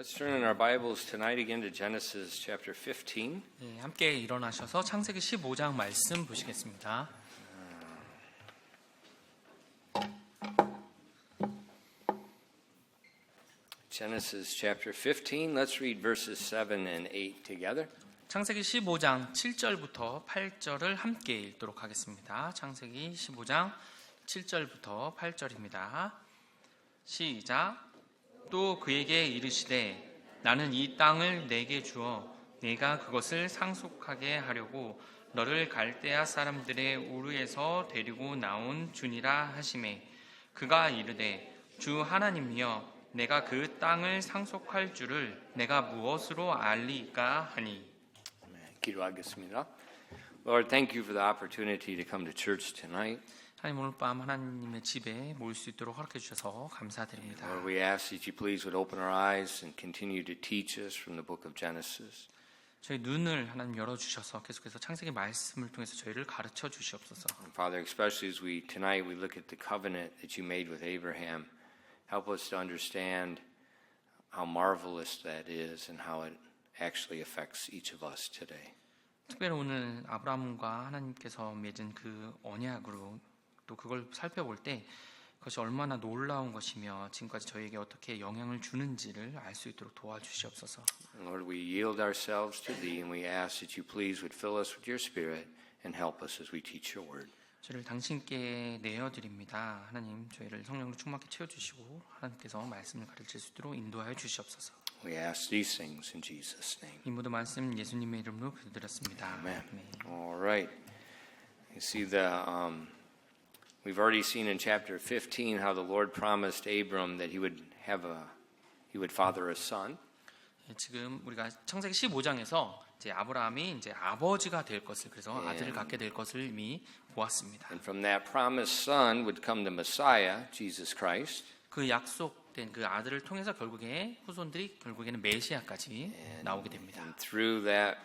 Let's turn in our Bibles tonight again to Genesis chapter 15. 네, 함께 일어나셔서 창세기 15장 말씀 보시겠습니다. Genesis chapter 15. Let's read verses 7 and 8 together. 창세기 15장 7절부터 8절을 함께 읽도록 하겠습니다. 창세기 15장 7절부터 8절입니다. 시작. 또 그에게 이르시되 나는 이 땅을 내게 주어 내가 그것을 상속하게 하려고 너를 갈대아 사람들의 우르에서 데리고 나온 주니라 하시매 그가 이르되 주 하나님이여 내가 그 땅을 상속할 줄을 내가 무엇으로 알리까 하니. 기도하겠습니다. Lord, thank you for the opportunity to come to church tonight. 하나님 오늘 밤 하나님의 집에 모일 수 있도록 허락해 주셔서 감사드립니다. Lord, we ask that you please would open our eyes and continue to teach us from the book of Genesis. 저희 눈을 하나님 열어주셔서 계속해서 창세기 말씀을 통해서 저희를 가르쳐 주시옵소서. And Father, especially as tonight we look at the covenant that you made with Abraham, help us to understand how marvelous that is and how it actually affects each of us today. 특별히 오늘 아브라함과 하나님께서 맺은 그 언약으로 또 그걸 살펴볼 때 그것이 얼마나 놀라운 것이며 지금까지 저희에게 어떻게 영향을 주는지를 알 수 있도록 도와주시옵소서. Lord, we yield ourselves to Thee and we ask that you please would fill us with your Spirit and help us as we teach your word. 저희를 당신께 내어드립니다. 하나님 저희를 성령으로 충만하게 채워주시고 하나님께서 말씀을 가르칠 수 있도록 인도하여 주시옵소서. We ask these things in Jesus' name. 이 모든 말씀 예수님의 이름으로 기도드렸습니다. Amen. All right. You see we've already seen in chapter 15 how the Lord promised Abram that he would father a son. 지금 우리가 창세기 15장에서 이제 아브라함이 이제 아버지가 될 것을 그래서 아들을 갖게 될 것을 이미 보았습니다. And from that promised son would come the Messiah, Jesus Christ. 그 약속된 그 아들을 통해서 결국에 후손들이 결국에는 메시아까지 나오게 됩니다. And through that,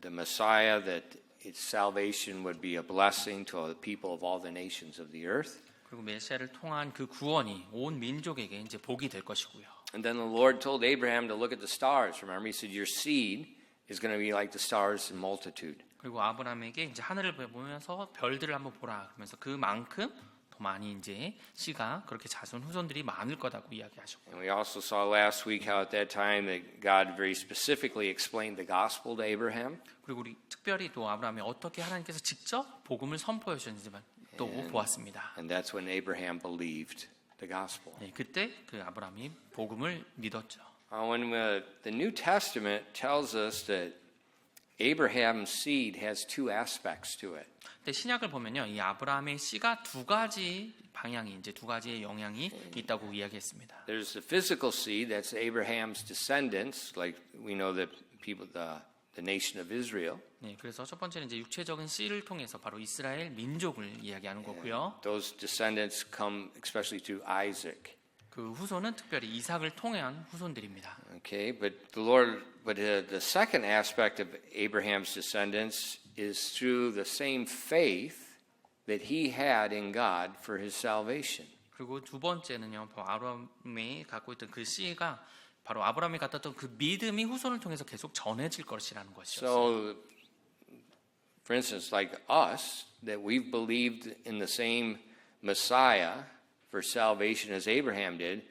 the Messiah, that its salvation would be a blessing to the people of all the nations of the earth. 그리고 메시아를 통한 그 구원이 온 민족에게 이제 복이 될 것이고요. And then the Lord told Abraham to look at the stars. Remember, He said, "Your seed is going to be like the stars in multitude." 그리고 아브라함에게 이제 하늘을 보면서 별들을 한번 보라 그러면서 그만큼 더 많이 이제 씨가 그렇게 자손 후손들이 많을 거다고 이야기하셨고. And we also saw last week how at that time that God very specifically explained the gospel to Abraham. 그리고 우리 특별히 또 아브라함이 어떻게 하나님께서 직접 복음을 선포해 주셨는지만 또 보았습니다. And that's when Abraham believed the gospel. 네, 그때 그 아브라함이 복음을 믿었죠. When the New Testament tells us that Abraham's seed has two aspects to it. 근데 신약을 보면요, 이 아브라함의 씨가 두 가지 방향이 이제 두 가지의 영향이 있다고 이야기했습니다. There's the physical seed, that's Abraham's descendants, like we know the people, the nation of Israel. 네, 그래서 첫 번째는 이제 육체적인 씨를 통해서 바로 이스라엘 민족을 이야기하는 거고요. Those descendants come especially through Isaac. 그 후손은 특별히 이삭을 통한 후손들입니다. Okay, but the second aspect of Abraham's descendants is through the same faith that he had in God for his salvation. 그리고 두 번째는요, 바로 아브라함이 갖고 있던 그 씨가 바로 아브라함이 갖았던 그 믿음이 후손을 통해서 계속 전해질 것이라는 것이었어요. So, for instance, like us, that we've believed in the same Messiah for salvation as Abraham did,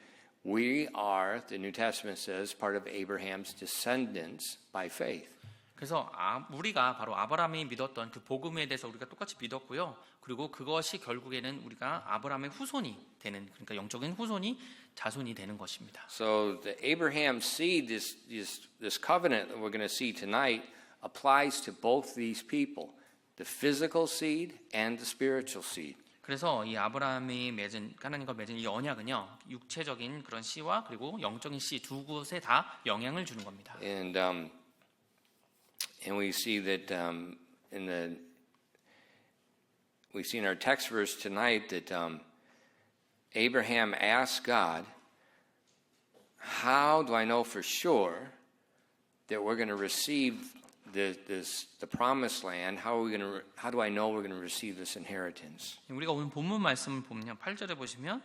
we are, the New Testament says, part of Abraham's descendants by faith. 그래서 우리가 바로 아브라함이 믿었던 그 복음에 대해서 우리가 똑같이 믿었고요. 그리고 그것이 결국에는 우리가 아브라함의 후손이 되는, 그러니까 영적인 후손이 자손이 되는 것입니다. So the Abraham seed, this covenant that we're going to see tonight, applies to both these people, the physical seed and the spiritual seed. 그래서 이 아브라함이 맺은 하나님과 맺은 이 언약은요, 육체적인 그런 씨와 그리고 영적인 씨 두 곳에 다 영향을 주는 겁니다. And we see that we see in our text verse tonight that Abraham asked God, "How do I know for sure that we're going to receive the promised land? How do I know we're going to receive this inheritance?" 우리가 오늘 본문 말씀을 보면 8절에 보시면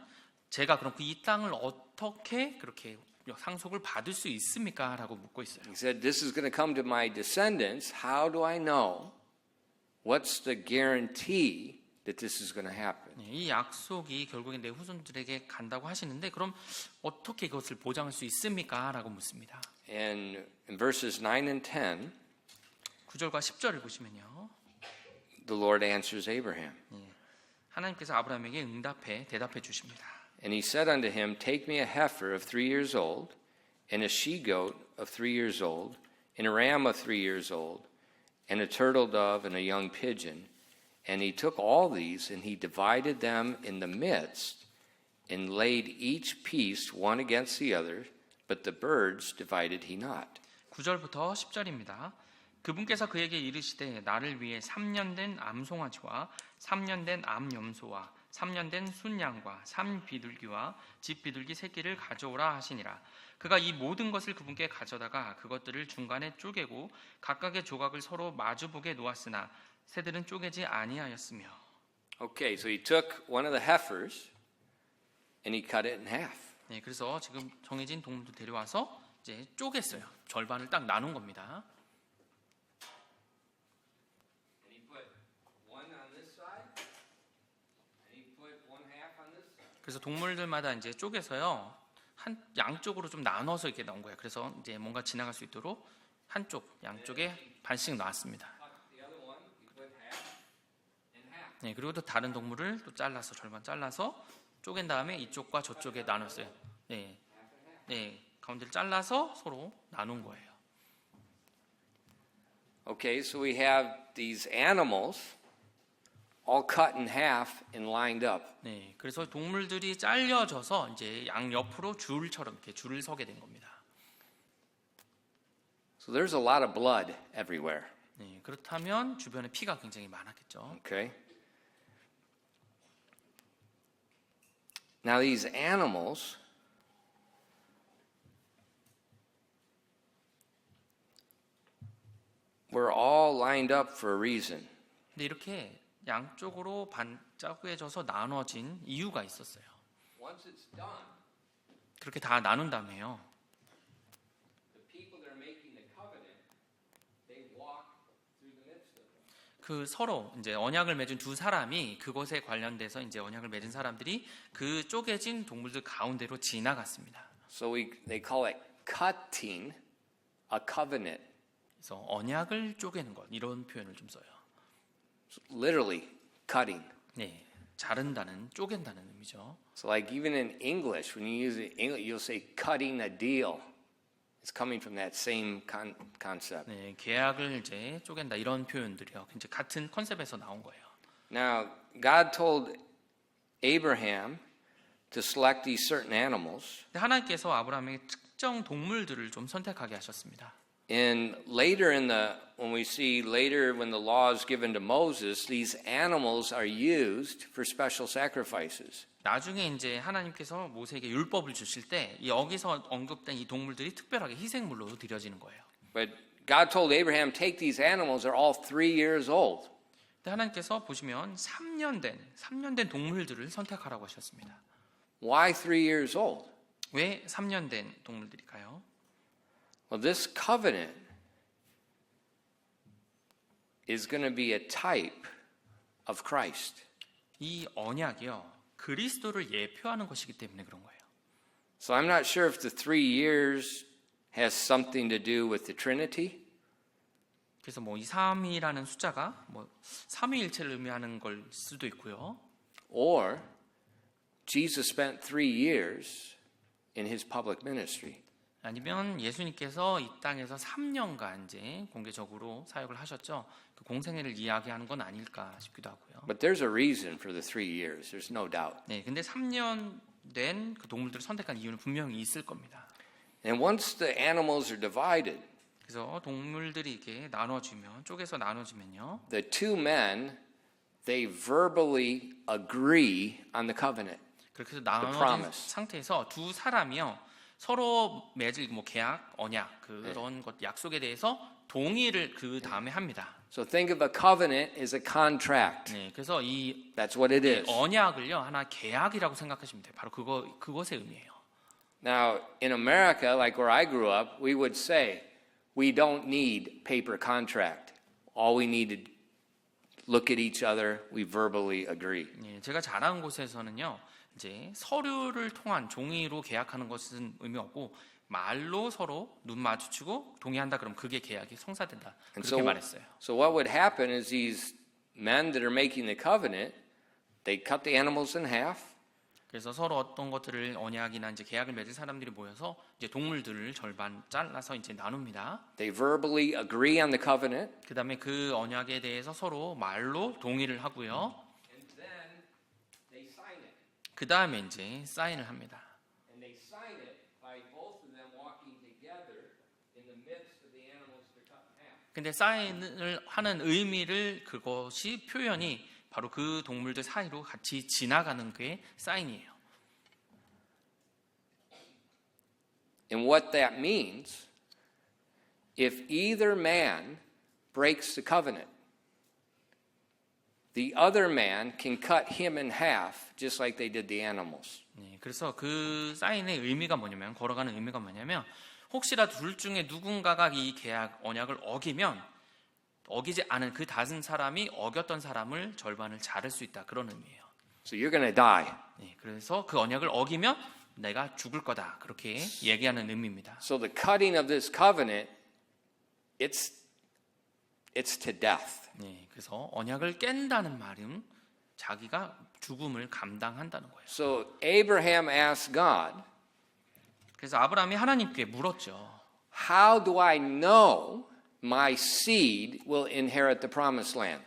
제가 그럼 이 땅을 어떻게 그렇게 상속을 받을 수 있습니까? 라고 묻고 있어요. He said, this is going to come to my descendants. How do I know? What's the guarantee that this is going to happen? 이 약속이 결국에 내 후손들에게 간다고 하시는데 그럼 어떻게 그것을 보장할 수 있습니까? 라고 묻습니다. And in verses 9 and 10, 9절과 10절을 보시면요. the Lord answers Abraham. 하나님께서 아브라함에게 대답해 주십니다. And he said unto him, take me a heifer of 3 years old, and a she-goat of 3 years old, and a ram of 3 years old, and a turtle dove and a young pigeon. And he took all these, and he divided them in the midst, and laid each piece one against the other, but the birds divided he not. 9절부터 10절입니다. 그분께서 그에게 이르시되 나를 위해 3년 된 암송아지와 3년 된 암염소와 3년 된 순양과 산비둘기와 집비둘기 새끼를 가져오라 하시니라. 그가 이 모든 것을 그분께 가져다가 그것들을 중간에 쪼개고 각각의 조각을 서로 마주보게 놓았으나 새들은 쪼개지 아니하였으며. Okay, so he took one of the heifers, and he cut it in half. 네, 그래서 지금 정해진 동물도 데려와서 이제 쪼갰어요. 절반을 딱 나눈 겁니다. And he put one on this side, and he put one half on this side. 그래서 동물들마다 이제 쪼개서요. 한 양쪽으로 좀 나눠서 이렇게 넣은 거예요. 그래서 이제 뭔가 지나갈 수 있도록 한쪽 양쪽에 반씩 놨습니다. The other one, he put half and half. 네, 그리고 또 다른 동물을 또 잘라서 절반 잘라서 쪼갠 다음에 이쪽과 저쪽에 나눴어요. 네, 네, 가운데를 잘라서 서로 나눈 거예요. Okay, so we have these animals all cut in half and lined up. 네, 그래서 동물들이 잘려져서 이제 양 옆으로 줄처럼 이렇게 줄을 서게 된 겁니다. So there's a lot of blood everywhere. 네, 그렇다면 주변에 피가 굉장히 많았겠죠. Okay? Now these animals were all lined up for a reason. 근데 이렇게 양쪽으로 반짝해져서 나눠진 이유가 있었어요. Once it's done, 그렇게 다 나눈 다음에요. the people that are making the covenant, they walk through the midst of them. 그 서로 이제 언약을 맺은 두 사람이 그것에 관련돼서 이제 언약을 맺은 사람들이 그 쪼개진 동물들 가운데로 지나갔습니다. So they call it cutting a covenant. 그래서 언약을 쪼개는 것 이런 표현을 좀 써요. Literally cutting. 네, 자른다는 쪼갠다는 의미죠. So like even in English, when you use it in English, you'll say cutting a deal. It's coming from that same concept. 네, 계약을 이제 쪼갠다 이런 표현들이요. 이제 같은 컨셉에서 나온 거예요. Now, God told Abraham to select these certain animals. 근데 하나님께서 아브라함에게 특정 동물들을 좀 선택하게 하셨습니다. And later when we see later when the law is given to Moses, these animals are used for special sacrifices. 나중에 이제 하나님께서 모세에게 율법을 주실 때 여기서 언급된 이 동물들이 특별하게 희생물로 드려지는 거예요. But God told Abraham, take these animals, they're all 3 years old. 근데 하나님께서 보시면 3년 된 동물들을 선택하라고 하셨습니다. Why 3 years old? 왜 3년 된 동물들일까요? Well, this covenant is going to be a type of Christ. 이 언약이요. 그리스도를 예표하는 것이기 때문에 그런 거예요. So I'm not sure if the 3 years has something to do with the Trinity. 그래서 뭐 이 3이라는 숫자가 뭐 삼위일체를 의미하는 걸 수도 있고요. Or Jesus spent 3 years in his public ministry. 아니면 예수님께서 이 땅에서 3년간 이제 공개적으로 사역을 하셨죠. 그 공생애를 이야기하는 건 아닐까 싶기도 하고요. But there's a reason for the 3 years. There's no doubt. 네, 근데 3년 된 그 동물들을 선택한 이유는 분명히 있을 겁니다. And once the animals are divided, 그래서 동물들이 이렇게 나눠지면 쪼개서 나눠지면요. the two men, they verbally agree on the covenant. 그렇게 해서 나눠진 promise. 상태에서 두 사람이요. 서로 맺을 뭐 계약, 언약 그런 것 약속에 대해서 동의를 그 다음에 합니다. So think of a covenant as a contract. 네, 그래서 이 That's what it is. 언약을요 하나 계약이라고 생각하시면 돼요. 바로 그것의 의미예요. Now, in America, like where I grew up, we would say, we don't need paper contract. All we need to look at each other, we verbally agree. 예, 제가 자란 곳에서는요, 이제 서류를 통한 종이로 계약하는 것은 의미 없고 말로 서로 눈 마주치고 동의한다 그러면 그게 계약이 성사된다. 그렇게 말했어요. So what would happen is these men that are making the covenant, they cut the animals in half. 그래서 서로 어떤 것들을 언약이나 이제 계약을 맺은 사람들이 모여서 이제 동물들을 절반 잘라서 이제 나눕니다. They verbally agree on the covenant. 그다음에 그 언약에 대해서 서로 말로 동의를 하고요. And then they sign it. 그다음에 이제 사인을 합니다. And they sign it by both of them walking together in the midst of the animals to cut in half. 근데 사인을 하는 의미를 그것이 표현이 바로 그 동물들 사이로 같이 지나가는 게 사인이에요. And what that means, if either man breaks the covenant, the other man can cut him in half just like they did the animals. 네, 그래서 그 사인의 의미가 뭐냐면 걸어가는 의미가 뭐냐면 혹시라도 둘 중에 누군가가 이 계약 언약을 어기지 않은 그 다른 사람이 어겼던 사람을 절반을 자를 수 있다 그런 의미예요. So you're going to die. 네, 그래서 그 언약을 어기면 내가 죽을 거다 그렇게 얘기하는 의미입니다. So the cutting of this covenant, it's to death. 네, 그래서 언약을 깬다는 말은 자기가 죽음을 감당한다는 거예요. So Abraham asked God, 그래서 아브라함이 하나님께 물었죠. how do I know my seed will inherit the promised land?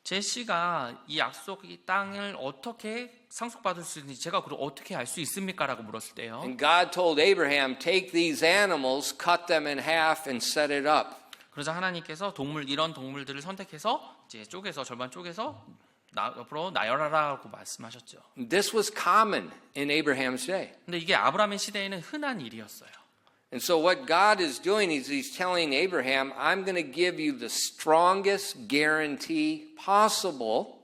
제 씨가 이 약속의 땅을 어떻게 상속받을 수 있는지 제가 그걸 어떻게 알 수 있습니까? 라고 물었을 때요. And God told Abraham, take these animals, cut them in half and set it up. 그러자 하나님께서 이런 동물들을 선택해서 이제 절반 쪼개서 옆으로 나열하라고 말씀하셨죠. This was common in Abraham's day. 근데 이게 아브라함의 시대에는 흔한 일이었어요. And so what God is doing is he's telling Abraham, I'm going to give you the strongest guarantee possible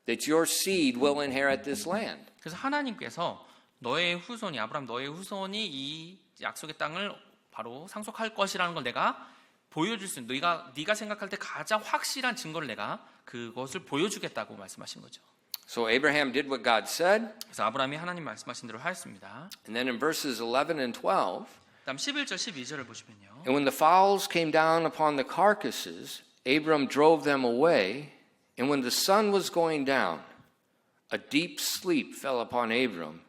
that your seed will inherit this land. 그래서 하나님께서 아브라함 너의 후손이 이 약속의 땅을 바로 상속할 것이라는 걸 내가 보여줄 수 있는 네가 생각할 때 가장 확실한 증거를 내가 그것을 보여주겠다고 말씀하신 거죠. So Abraham did what God said. 그래서 아브라함이 하나님 말씀하신 대로 하였습니다. And then in verses 11 and 12, 다음 11절 12절을 보시면요. and when the fowls came down upon the carcasses, Abram drove them away. And when the sun was going down, a deep sleep fell upon Abram,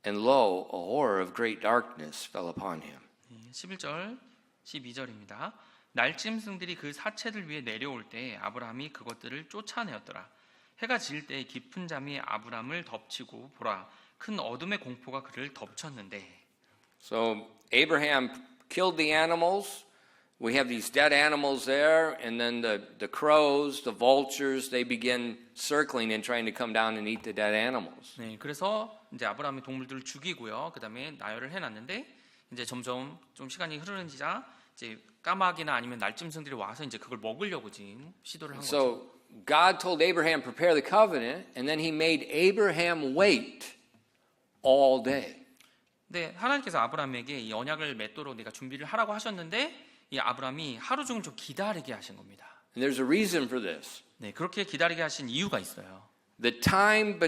and lo, a horror of great darkness fell upon him. 11절 12절입니다. 날짐승들이 그 사체들 위에 내려올 때 아브라함이 그것들을 쫓아내었더라. 해가 질 때 깊은 잠이 아브라함을 덮치고 보라, 큰 어둠의 공포가 그를 덮쳤는데. So Abraham killed the animals. We have these dead animals there, and then the crows, the vultures, they begin circling and trying to come down and eat the dead animals. 네, 그래서 이제 아브라함이 동물들을 죽이고요. 그다음에 나열을 해놨는데 이제 점점 좀 시간이 흐르는지자 이제 까마귀나 아니면 날짐승들이 와서 이제 그걸 먹으려고 지금 시도를 한 거죠. So God told Abraham prepare the covenant, and then He made Abraham wait all day. 네, 하나님께서 아브라함에게 이 언약을 맺도록 내가 준비를 하라고 하셨는데 이 아브라함이 하루 종일 좀 기다리게 하신 겁니다. And there's a reason for this. 네, 그렇게 기다리게 하신 이유가 있어요. The time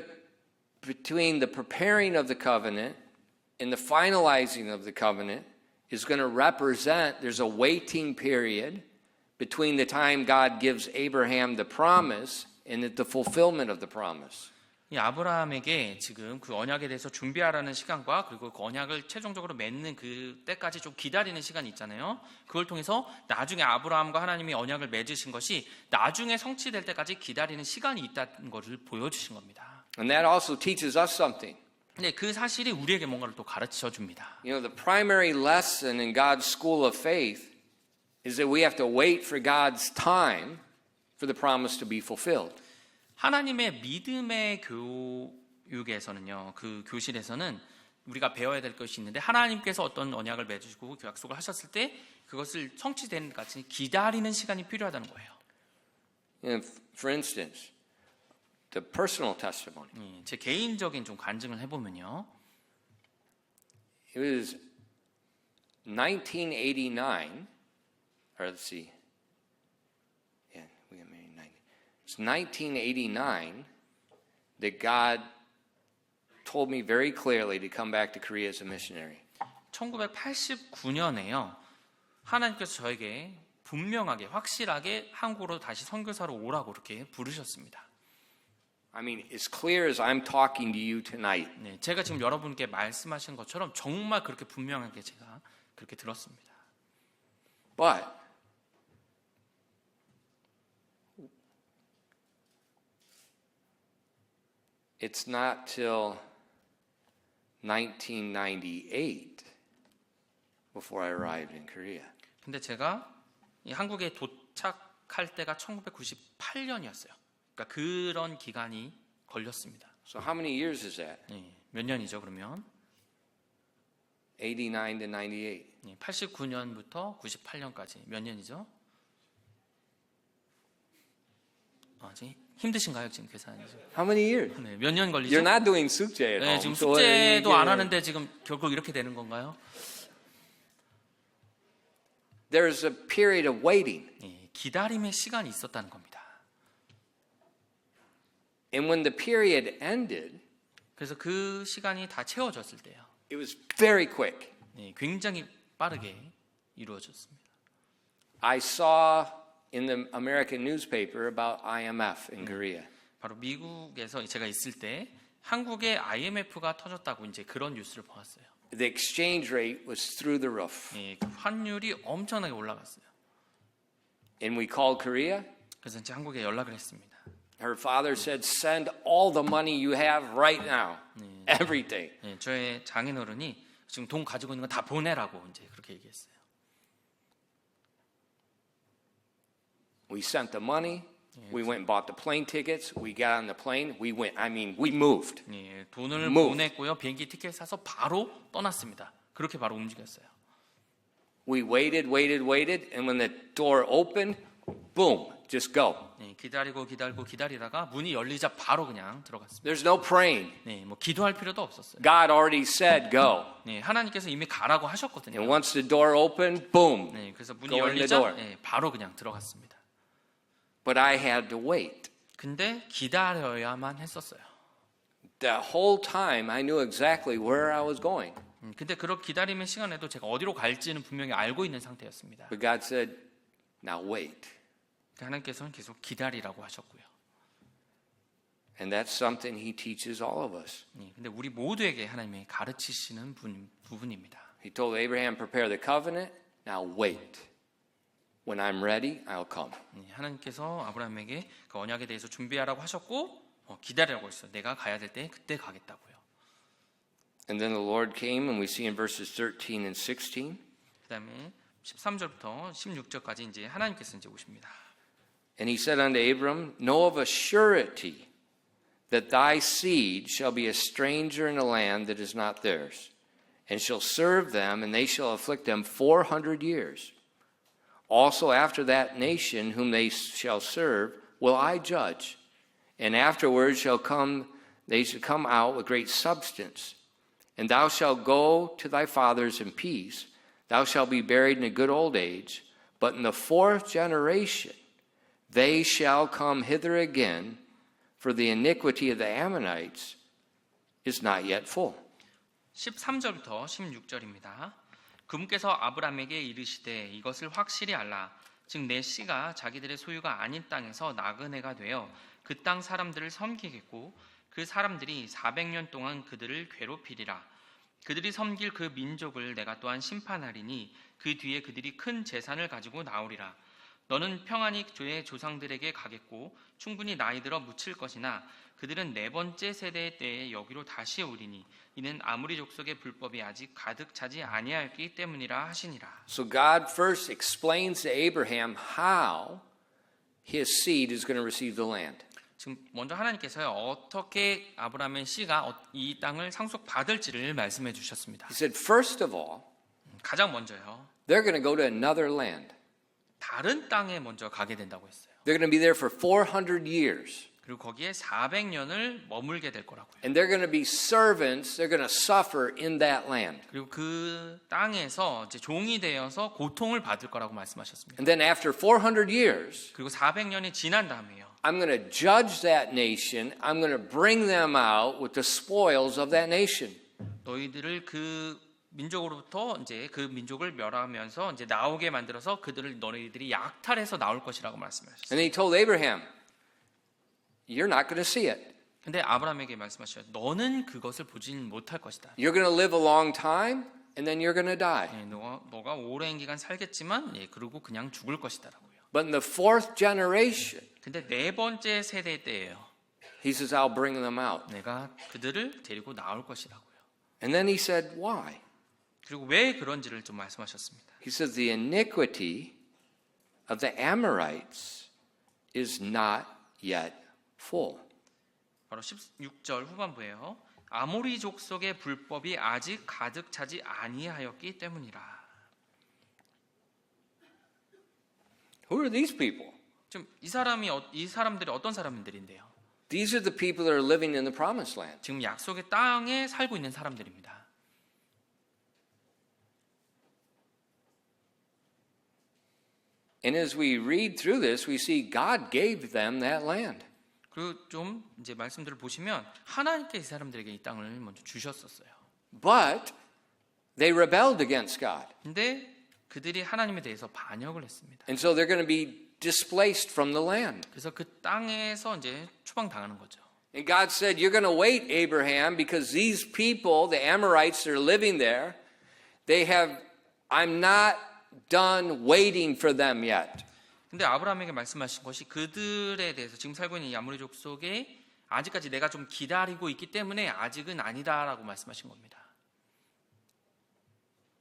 between the preparing of the covenant and the finalizing of the covenant is going to represent, there's a waiting period between the time God gives Abraham the promise and the fulfillment of the promise. 이 아브라함에게 지금 그 언약에 대해서 준비하라는 시간과 그리고 그 언약을 최종적으로 맺는 그 때까지 좀 기다리는 시간이 있잖아요. 그걸 통해서 나중에 아브라함과 하나님이 언약을 맺으신 것이 나중에 성취될 때까지 기다리는 시간이 있다는 것을 보여주신 겁니다. And that also teaches us something. 네, 그 사실이 우리에게 뭔가를 또 가르쳐 줍니다. You know, the primary lesson in God's school of faith is that we have to wait for God's time for the promise to be fulfilled. 하나님의 믿음의 교육에서는요, 그 교실에서는 우리가 배워야 될 것이 있는데 하나님께서 어떤 언약을 맺으시고 약속을 하셨을 때 그것을 성취되는 것까지 기다리는 시간이 필요하다는 거예요. You know, for instance, the personal testimony. 제 개인적인 좀 간증을 해보면요. It was 1989, or let's see. Yeah, we got married in 90. It's 1989 that God told me very clearly to come back to Korea as a missionary. 1989년에요. 하나님께서 저에게 분명하게 확실하게 한국으로 다시 선교사로 오라고 이렇게 부르셨습니다. I mean, as clear as I'm talking to you tonight. 네, 제가 지금 여러분께 말씀하신 것처럼 정말 그렇게 분명하게 제가 그렇게 들었습니다. But it's not till 1998 before I arrived in Korea. 근데 제가 이 한국에 도착할 때가 1998년이었어요. 그러니까 그런 기간이 걸렸습니다. So how many years is that? 네, 몇 년이죠, 그러면? 89 to 98. 네, 89년부터 98년까지 몇 년이죠? 지금 힘드신가요, 지금 계산이? How many years? 네, 몇 년 걸리죠? You're not doing 숙제 at 네, home. 지금 so 숙제도 안 you- 하는데 지금 결국 이렇게 되는 건가요? There's a period of waiting. 네, 기다림의 시간이 있었다는 겁니다. And when the period ended, 그래서 그 시간이 다 채워졌을 때요. it was very quick. 네, 굉장히 빠르게 이루어졌습니다. I saw in the American newspaper about IMF in Korea. 바로 미국에서 제가 있을 때 한국에 IMF가 터졌다고 이제 그런 뉴스를 보았어요. The exchange rate was through the roof. 네, 그 환율이 엄청나게 올라갔어요. And we called Korea. 그래서 이제 한국에 연락을 했습니다. Her father said, send all the money you have right now. Everything. 네, 저의 장인어른이 지금 돈 가지고 있는 거 다 보내라고 이제 그렇게 얘기했어요. We sent the money. We went and bought the plane tickets. We got on the plane. We went. I mean, we moved. 네, 돈을 Move. 보냈고요. 비행기 티켓 사서 바로 떠났습니다. 그렇게 바로 움직였어요. We waited. And when the door opened, boom, just go. 네, 기다리다가 문이 열리자 바로 그냥 들어갔습니다. There's no praying. 네, 뭐 기도할 필요도 없었어요. God already said go. 네, 하나님께서 이미 가라고 하셨거든요. And once the door opened, boom. 네, 그래서 문이 Go in the 열리자 door. 네, 바로 그냥 들어갔습니다. But I had to wait. 근데 기다려야만 했었어요. The whole time I knew exactly where I was going. 근데 그런 기다림의 시간에도 제가 어디로 갈지는 분명히 알고 있는 상태였습니다. But God said, now wait. 하나님께서는 계속 기다리라고 하셨고요. And that's something He teaches all of us. 네, 근데 우리 모두에게 하나님이 가르치시는 부분입니다. He told Abraham, prepare the covenant. Now wait. When I'm ready, I'll come. 네, 하나님께서 아브라함에게 그 언약에 대해서 준비하라고 하셨고 기다리라고 했어요. 내가 가야 될 때 그때 가겠다고요. And then the Lord came, and we see in verses 13 and 16. 그다음에 13절부터 16절까지 이제 하나님께서 이제 오십니다. And he said unto Abram, know of a surety that thy seed shall be a stranger in a land that is not theirs, and shall serve them, and they shall afflict them 400 years. Also after that nation whom they shall serve will I judge, and afterwards they shall come out with great substance. And thou shalt go to thy fathers in peace. Thou shalt be buried in a good old age. But in the fourth generation they shall come hither again, for the iniquity of the Ammonites is not yet full. 13절부터 16절입니다. 그분께서 아브라함에게 이르시되 이것을 확실히 알라. 즉 내 씨가 자기들의 소유가 아닌 땅에서 나그네가 되어 그 땅 사람들을 섬기겠고 그 사람들이 400년 동안 그들을 괴롭히리라. 그들이 섬길 그 민족을 내가 또한 심판하리니 그 뒤에 그들이 큰 재산을 가지고 나오리라. 너는 평안히 그의 조상들에게 가겠고 충분히 나이 들어 묻힐 것이나 그들은 네 번째 세대의 때에 여기로 다시 오리니 이는 아무리 족속의 불법이 아직 가득 차지 아니하였기 때문이라 하시니라. So God first explains to Abraham how his seed is going to receive the land. 지금 먼저 하나님께서요 어떻게 아브라함의 씨가 이 땅을 상속받을지를 말씀해 주셨습니다. He said, first of all, 가장 먼저요 they're going to go to another land. 다른 땅에 먼저 가게 된다고 했어요. They're going to be there for 400 years. 그리고 거기에 400년을 머물게 될 거라고요. And they're going to be servants. They're going to suffer in that land. 그리고 그 땅에서 이제 종이 되어서 고통을 받을 거라고 말씀하셨습니다. And then after 400 years, 그리고 400년이 지난 다음에요. I'm going to judge that nation. I'm going to bring them out with the spoils of that nation. 너희들을 그 민족으로부터 이제 그 민족을 멸하면서 이제 나오게 만들어서 그들을 너희들이 약탈해서 나올 것이라고 말씀하셨어요. And he told Abraham, you're not going to see it. 근데 아브라함에게 말씀하셨어요. 너는 그것을 보지는 못할 것이다. You're going to live a long time and then you're going to die. 예, 너가 오랜 기간 살겠지만 예, 그리고 그냥 죽을 것이다라고요. But in the fourth generation, 근데 네 번째 세대 때예요. he says, I'll bring them out. 내가 그들을 데리고 나올 것이라고요. And then he said, why? 그리고 왜 그런지를 좀 말씀하셨습니다. He says, the iniquity of the Amorites is not yet full. 바로 16절 후반부에요. 아모리 족속의 불법이 아직 가득 차지 아니하였기 때문이라. Who are these people? 지금 이 사람들이 어떤 사람들인데요? These are the people that are living in the promised land. 지금 약속의 땅에 살고 있는 사람들입니다. And as we read through this, we see God gave them that land. 그리고 좀 이제 말씀들을 보시면 하나님께 이 사람들에게 이 땅을 먼저 주셨었어요. But they rebelled against God. 근데 그들이 하나님에 대해서 반역을 했습니다. And so they're going to be displaced from the land. 그래서 그 땅에서 이제 추방당하는 거죠. And God said, you're going to wait, Abraham, because these people, the Amorites that are living there, I'm not done waiting for them yet. 근데 아브라함에게 말씀하신 것이 그들에 대해서 지금 살고 있는 이 아모리 족속에 아직까지 내가 좀 기다리고 있기 때문에 아직은 아니다라고 말씀하신 겁니다.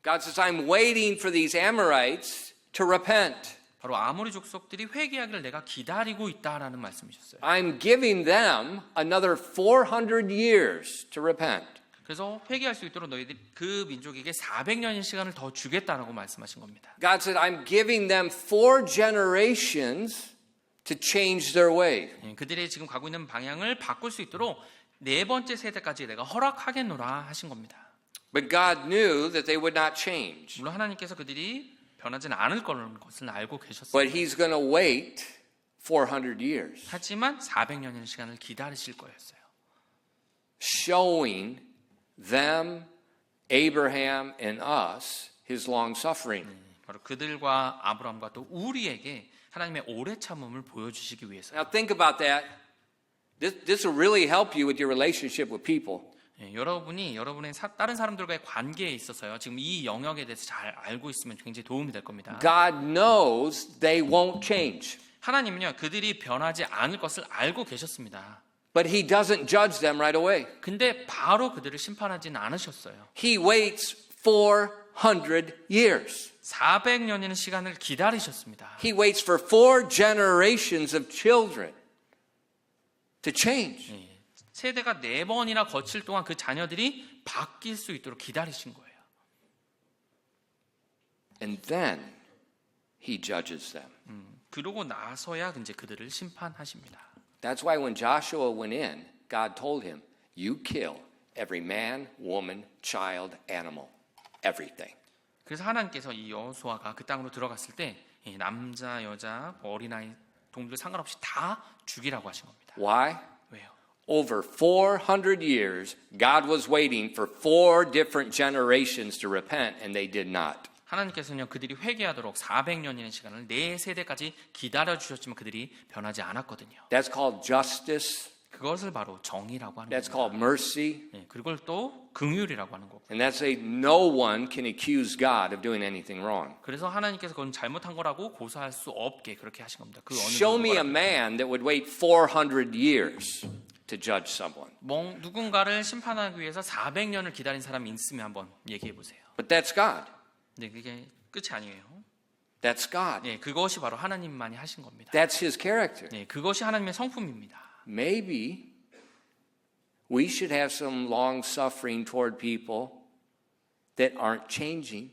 God says, I'm waiting for these Amorites to repent. 바로 아모리 족속들이 회개하기를 내가 기다리고 있다라는 말씀이셨어요. I'm giving them another 400 years to repent. 그래서 회개할 수 있도록 너희들 그 민족에게 400년의 시간을 더 주겠다라고 말씀하신 겁니다. God said, I'm giving them 4 generations to change their way. 그들이 지금 가고 있는 방향을 바꿀 수 있도록 네 번째 세대까지 내가 허락하겠노라 하신 겁니다. But God knew that they would not change. 물론 하나님께서 그들이 변하지는 않을 거라는 것을 알고 계셨어요. But He's going to wait 400 years, 하지만 400년의 시간을 기다리실 거였어요. showing them, Abraham and us, His long suffering. 바로 그들과 아브라함과 또 우리에게 하나님의 오래 참음을 보여주시기 위해서. Now think about that. This will really help you with your relationship with people. 여러분이 여러분의 다른 사람들과의 관계에 있어서요. 지금 이 영역에 대해서 잘 알고 있으면 굉장히 도움이 될 겁니다. God knows they won't change, 하나님은요. 그들이 변하지 않을 것을 알고 계셨습니다. but He doesn't judge them right away. 근데 바로 그들을 심판하지는 않으셨어요. He waits 400 years. 400년이라는 시간을 기다리셨습니다. He waits for 4 generations of children to change. 세대가 4번이나 거칠 동안 그 자녀들이 바뀔 수 있도록 기다리신 거예요. And then He judges them. 그러고 나서야 이제 그들을 심판하십니다. That's why when Joshua went in, God told him, you kill every man, woman, child, animal, everything. 그래서 하나님께서 이 여호수아가 그 땅으로 들어갔을 때 남자, 여자, 어린아이, 동물 상관없이 다 죽이라고 하신 겁니다. Why? 왜요? Over 400 years, God was waiting for 4 different generations to repent, and they did not. 하나님께서는 그들이 회개하도록 400년이라는 시간을 4세대까지 기다려주셨지만 그들이 변하지 않았거든요. That's called justice. 그것을 바로 정의라고 하는 That's 겁니다. called mercy. 그리고 또 긍휼이라고 하는 거고. And that's a no one can accuse God of doing anything wrong. 그래서 하나님께서 그건 잘못한 거라고 고소할 수 없게 그렇게 하신 겁니다. 그 어느 Show me a man that would wait 400 years to judge someone. 누군가를 심판하기 위해서 400년을 기다린 사람이 있으면 한번 얘기해 보세요. But that's God. 네, 그게 끝이 아니에요. That's God. 네, 그것이 바로 하나님만이 하신 겁니다. That's His character. 네, 그것이 하나님의 성품입니다. Maybe we should have some long suffering toward people that aren't changing.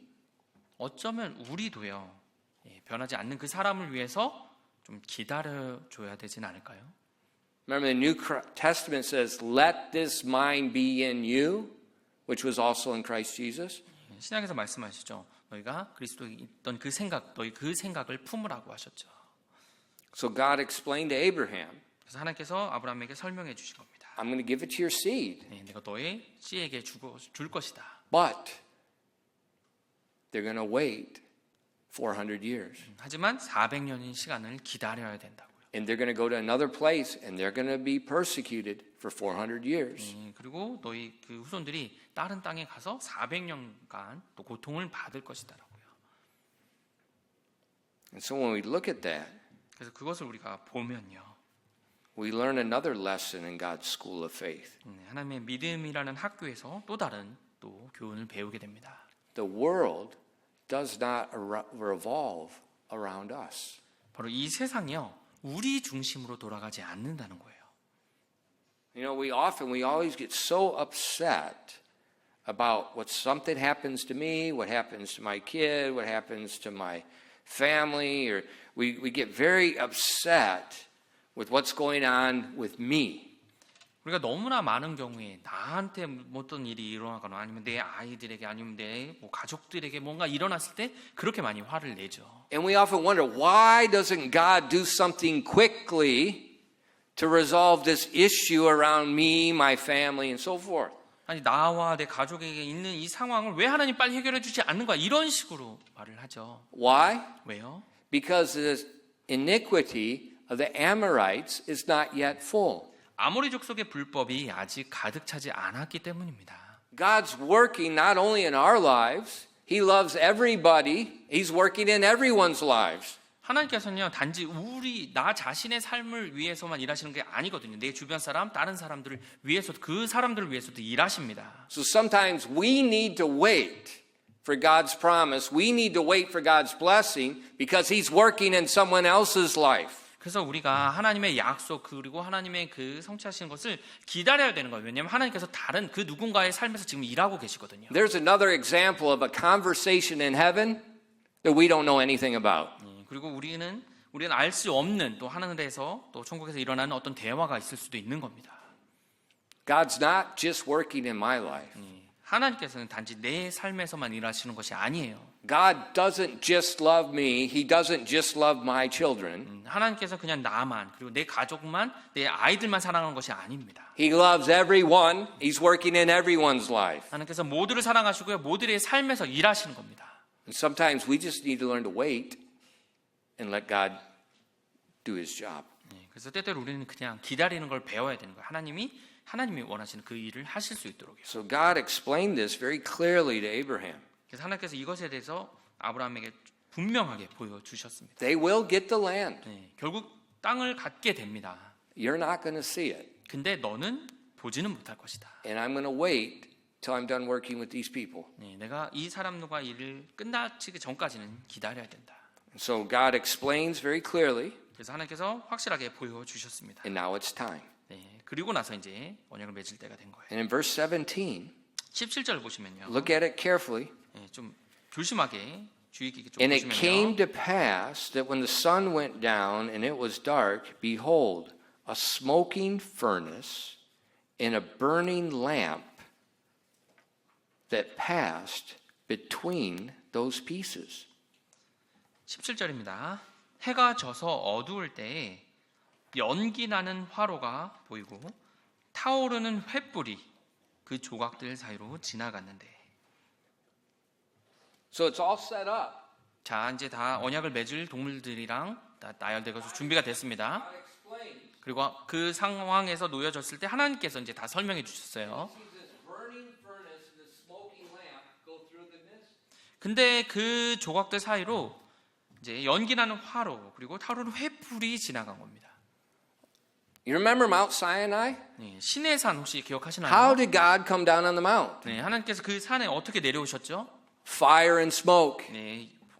어쩌면 우리도요, 변하지 않는 그 사람을 위해서 좀 기다려줘야 되진 않을까요? Remember, the New Testament says, "Let this mind be in you, which was also in Christ Jesus." 신약에서 말씀하시죠. 너희가 그리스도에 있던 그 생각, 너희 그 생각을 품으라고 하셨죠. So God explained to Abraham, 그래서 하나님께서 아브라함에게 설명해 주신 겁니다. "I'm going to give it to your seed, 네, 내가 너의 씨에게 줄 것이다. but they're going to wait 400 years, 하지만 400년의 시간을 기다려야 된다고요. and they're going to go to another place, and they're going to be persecuted for 400 years." 그리고 너희 그 후손들이 다른 땅에 가서 400년간 또 고통을 받을 것이다라고요. And so when we look at that, 그래서 그것을 우리가 보면요. we learn another lesson in God's school of faith. 하나님의 믿음이라는 학교에서 또 다른 또 교훈을 배우게 됩니다. The world does not revolve around us. 바로 이 세상이요. 우리 중심으로 돌아가지 않는다는 거예요. You know, we always get so upset about what something happens to me, what happens to my kid, what happens to my family, or we get very upset with what's going on with me. 우리가 너무나 많은 경우에 나한테 어떤 일이 일어나거나 아니면 내 아이들에게 아니면 내 가족들에게 뭔가 일어났을 때 그렇게 많이 화를 내죠. And we often wonder, why doesn't God do something quickly to resolve this issue around me, my family, and so forth? 아니 나와 내 가족에게 있는 이 상황을 왜 하나님 빨리 해결해 주지 않는가 이런 식으로 말을 하죠. Why? 왜요? Because the iniquity of the Amorites is not yet full. 아모리 족속의 불법이 아직 가득 차지 않았기 때문입니다. God's working not only in our lives, He loves everybody. He's working in everyone's lives. 하나님께서는요 단지 나 자신의 삶을 위해서만 일하시는 게 아니거든요. 내 주변 사람, 다른 사람들을 위해서도 그 사람들을 위해서도 일하십니다. So sometimes we need to wait for God's promise. We need to wait for God's blessing because He's working in someone else's life. 그래서 우리가 하나님의 약속 그리고 하나님의 그 성취하시는 것을 기다려야 되는 거예요. 왜냐하면 하나님께서 다른 그 누군가의 삶에서 지금 일하고 계시거든요. There's another example of a conversation in heaven that we don't know anything about. 그리고 우리는 알 수 없는 또 하늘에서 또 천국에서 일어나는 어떤 대화가 있을 수도 있는 겁니다. God's not just working in my life. 하나님께서는 단지 내 삶에서만 일하시는 것이 아니에요. God doesn't just love me. He doesn't just love my children. 하나님께서 그냥 나만 그리고 내 가족만 내 아이들만 사랑하는 것이 아닙니다. He loves everyone. He's working in everyone's life. 하나님께서 모두를 사랑하시고요. 모두의 삶에서 일하시는 겁니다. And sometimes we just need to learn to wait and let God do His job. 그래서 때때로 우리는 그냥 기다리는 걸 배워야 되는 거예요. 하나님이 원하시는 그 일을 하실 수 있도록요. So God explained this very clearly to Abraham. 그래서 하나님께서 이것에 대해서 아브라함에게 분명하게 보여주셨습니다. They will get the land. 결국 땅을 갖게 됩니다. You're not going to see it. 근데 너는 보지는 못할 것이다. And I'm going to wait till I'm done working with these people. 내가 이 사람들과 일을 끝나치기 전까지는 기다려야 된다. So God explains very clearly. 그래서 하나님께서 확실하게 보여주셨습니다. And now it's time. 그리고 나서 이제 언약을 맺을 때가 된 거예요. And in verse 17, 17절 보시면요. look at it carefully. 좀 조심하게 주의 깊게 좀 And it came 보시면요. to pass that when the sun went down and it was dark, behold, a smoking furnace and a burning lamp that passed between those pieces. 17절입니다. 해가 져서 어두울 때에 연기 나는 화로가 보이고 타오르는 횃불이 그 조각들 사이로 지나갔는데. So it's all set up. 자, 이제 다 언약을 맺을 동물들이랑 다 나열되어서 준비가 됐습니다. 그리고 그 상황에서 놓여졌을 때 하나님께서 이제 다 설명해 주셨어요. 근데 그 조각들 사이로 이제 연기 나는 화로 그리고 타오르는 횃불이 지나간 겁니다. You remember Mount Sinai? 신의 산 혹시 기억하시나요? How did God come down on the mount? 하나님께서 그 산에 어떻게 내려오셨죠? Fire and smoke.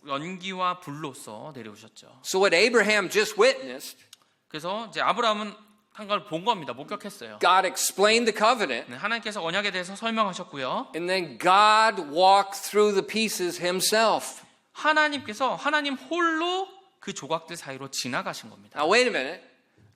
연기와 불로서 내려오셨죠. So what Abraham just witnessed, 그래서 이제 아브라함은 한 걸 본 겁니다. 목격했어요. God explained the covenant, 하나님께서 언약에 대해서 설명하셨고요. and then God walked through the pieces himself. 하나님께서 하나님 홀로 그 조각들 사이로 지나가신 겁니다. Now wait a minute.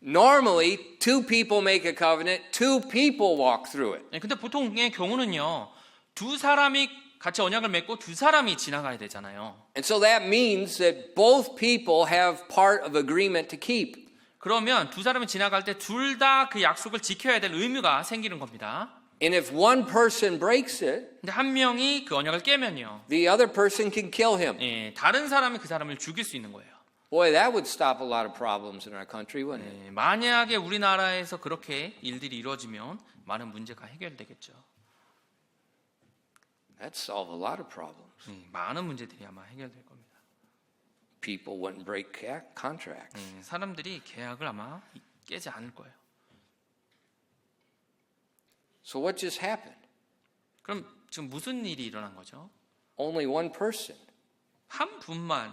Normally, two people make a covenant, two people walk through it. 근데 보통의 경우는요, 두 사람이 같이 언약을 맺고 두 사람이 지나가야 되잖아요. And so that means that both people have part of agreement to keep. 그러면 두 사람이 지나갈 때 둘 다 그 약속을 지켜야 될 의무가 생기는 겁니다. And if one person breaks it, 근데 한 명이 그 언약을 깨면요, the other person can kill him. 예, 다른 사람이 그 사람을 죽일 수 있는 거예요. Boy, that would stop a lot of problems in our country, wouldn't it? 예, 만약에 우리나라에서 그렇게 일들이 이루어지면 많은 문제가 해결되겠죠. That'd solve a lot of problems. 많은 문제들이 아마 해결될 겁니다. People wouldn't break contracts. 사람들이 계약을 아마 깨지 않을 거예요. So what just happened? 그럼 지금 무슨 일이 일어난 거죠? Only one person. 한 분만,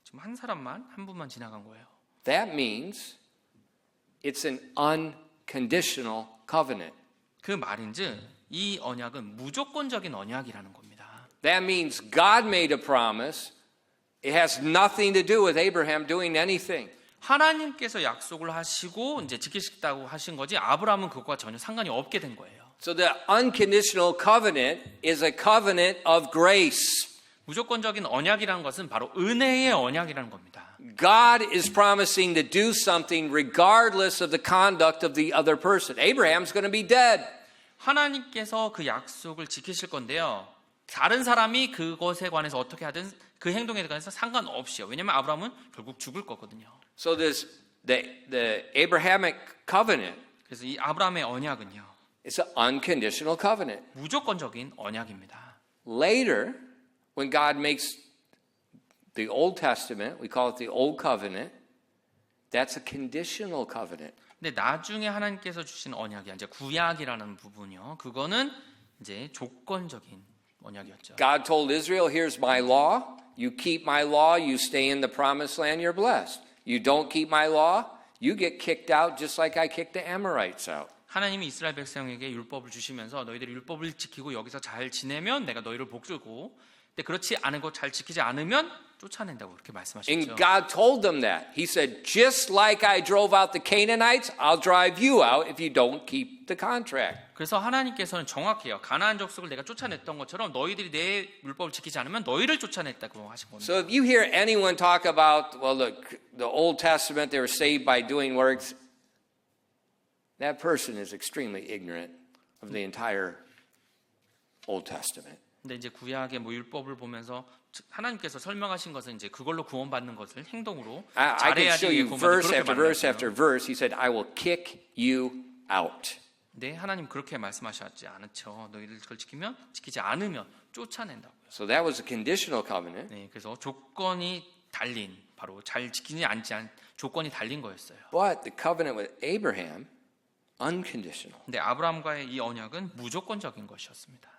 지금 한 사람만, 한 분만 지나간 거예요. That means it's an unconditional covenant. 그 말인즉 이 언약은 무조건적인 언약이라는 겁니다. That means God made a promise. It has nothing to do with Abraham doing anything. 하나님께서 약속을 하시고 이제 지키시겠다고 하신 거지 아브라함은 그것과 전혀 상관이 없게 된 거예요. So the unconditional covenant is a covenant of grace. 무조건적인 언약이라는 것은 바로 은혜의 언약이라는 겁니다. God is promising to do something regardless of the conduct of the other person. Abraham's going to be dead. 하나님께서 그 약속을 지키실 건데요. 다른 사람이 그것에 관해서 어떻게 하든 그 행동에 관해서 상관없이요. 왜냐하면 아브라함은 결국 죽을 거거든요. So the Abrahamic covenant 그래서 이 아브라함의 언약은요, is an unconditional covenant. 무조건적인 언약입니다. Later, when God makes the Old Testament, we call it the Old Covenant, that's a conditional covenant. 근데 나중에 하나님께서 주신 언약이 이제 구약이라는 부분이요. 그거는 이제 조건적인 언약이었죠. God told Israel, here's my law. You keep my law, you stay in the promised land, you're blessed. You don't keep my law, you get kicked out just like I kicked the Amorites out. 하나님이 이스라엘 백성에게 율법을 주시면서 너희들이 율법을 지키고 여기서 잘 지내면 내가 너희를 복주고, 근데 그렇지 않고 잘 지키지 않으면 쫓아낸다고 그렇게 말씀하셨죠. And God told them that. He said, just like I drove out the Canaanites, I'll drive you out if you don't keep the contract. 그래서 하나님께서는 정확해요. 가나안 족속을 내가 쫓아냈던 것처럼 너희들이 내 율법을 지키지 않으면 너희를 쫓아냈다고 하신 겁니다. So if you hear anyone talk about, well, the Old Testament, they were saved by doing works, that person is extremely ignorant of the entire Old Testament. 근데 이제 구약의 뭐 율법을 보면서 하나님께서 설명하신 것은 이제 그걸로 구원받는 것을 행동으로 I can 잘해야 show 되게 you 구원받는 verse 그렇게 after verse 말했어요. after verse. He said, I will kick you out. 네, 하나님 그렇게 말씀하셨지 않죠. 너희들 그걸 지키면 지키지 않으면 쫓아낸다고요. So that was a conditional covenant. 네, 그래서 조건이 달린 바로 잘 지키지 않지 않 조건이 달린 거였어요. But the covenant with Abraham, unconditional. 근데 아브라함과의 이 언약은 무조건적인 것이었습니다.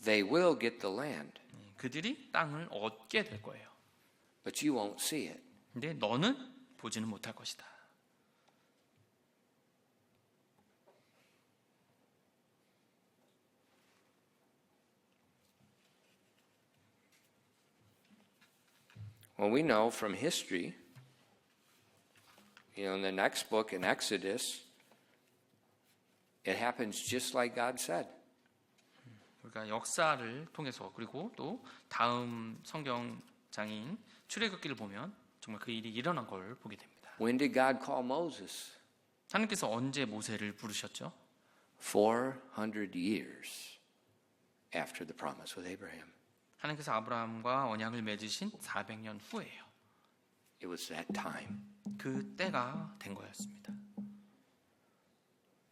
They will get the land, 그들이 땅을 얻게 될 거예요. but you won't see it. 근데 너는 보지는 못할 것이다. Well, we know from history, in the next book, in Exodus, it happens just like God said. 우리가 역사를 통해서 그리고 또 다음 성경장인 출애굽기를 보면 정말 그 일이 일어난 걸 보게 됩니다. When did God call Moses? 하나님께서 언제 모세를 부르셨죠? 400 years after the promise with Abraham. 하나님께서 아브라함과 언약을 맺으신 400년 후예요. It was that time. 그 때가 된 거였습니다.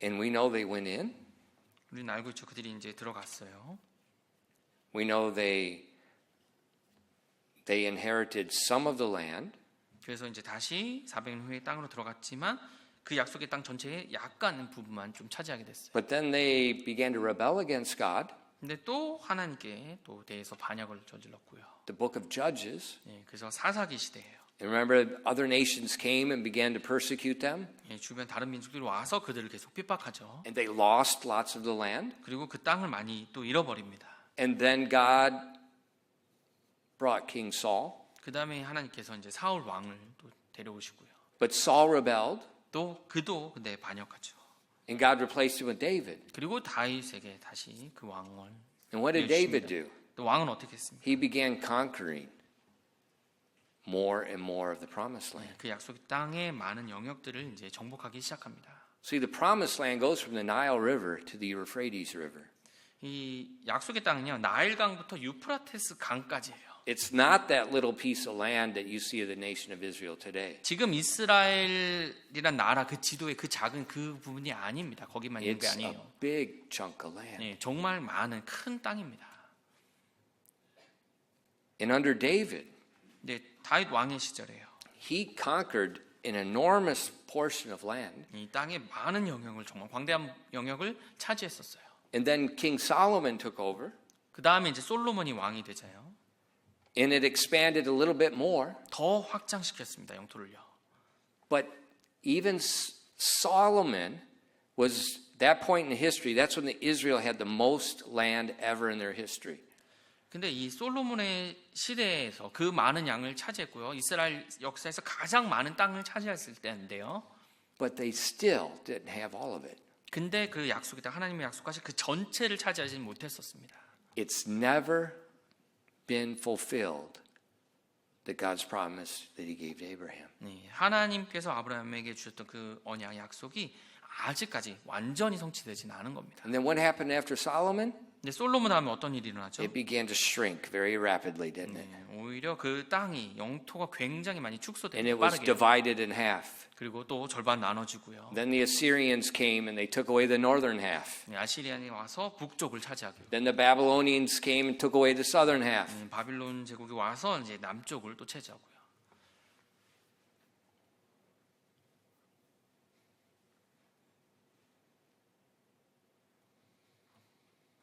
And we know they went in. 우리는 알고 있죠. 그들이 이제 들어갔어요. We know they inherited some of the land. 그래서 이제 다시 400년 후에 땅으로 들어갔지만 그 약속의 땅 전체의 약간 부분만 좀 차지하게 됐어요. But then they began to rebel against God. 근데 또 하나님께 또 대해서 반역을 저질렀고요. The book of Judges. 예, 그래서 사사기 시대예요. And remember, other nations came and began to persecute them. 예, 주변 다른 민족들이 와서 그들을 계속 핍박하죠. And they lost lots of the land. 그리고 그 땅을 많이 또 잃어버립니다. And then God brought King Saul. 그 다음에 하나님께서 이제 사울 왕을 또 데려오시고요. But Saul rebelled, 또 그도 근데 반역하죠. and God replaced him with David. 그리고 다윗에게 다시 그 왕을 And what did David do? 또 왕은 어떻게 했습니까? He began conquering more and more of the promised land. 그 약속의 땅의 많은 영역들을 이제 정복하기 시작합니다. See, the promised land goes from the Nile River to the Euphrates River. 이 약속의 땅은요, 나일강부터 유프라테스 강까지예요. It's not that little piece of land that you see of the nation of Israel today. 지금 이스라엘이란 나라 그 지도의 그 작은 그 부분이 아닙니다. 거기만 있는 게 It's a 아니에요. big chunk of land. 예, 정말 많은 큰 땅입니다. And under David, 근데 다윗 왕의 시절에요. he conquered an enormous portion of land. 이 땅의 많은 영역을 정말 광대한 영역을 차지했었어요. And then King Solomon took over, 그 다음에 이제 솔로몬이 왕이 되자요. and it expanded a little bit more. 더 확장시켰습니다. 영토를요. But even Solomon was, that point in history, that's when Israel had the most land ever in their history. 근데 이 솔로몬의 시대에서 그 많은 양을 차지했고요. 이스라엘 역사에서 가장 많은 땅을 차지했을 때인데요. But they still didn't have all of it. 근데 그 약속이 다 하나님의 약속하신 그 전체를 차지하지 못했었습니다. It's never been fulfilled, that God's promise that he gave to Abraham. 네, 하나님께서 아브라함에게 주셨던 그 언약 약속이 아직까지 완전히 성취되지는 않은 겁니다. And then what happened after Solomon? 근데 솔로몬 하면 어떤 일이 일어나죠? It began to shrink very rapidly, didn't it? 오히려 그 땅이 영토가 굉장히 많이 And 축소되고 it was 빠르게 divided in half. 그리고 또 절반 나눠지고요. Then the Assyrians came and they took away the northern half. 네, 아시리안이 와서 북쪽을 차지하고 Then the Babylonians came and took away the southern half. 바빌론 제국이 와서 이제 남쪽을 또 차지하고요.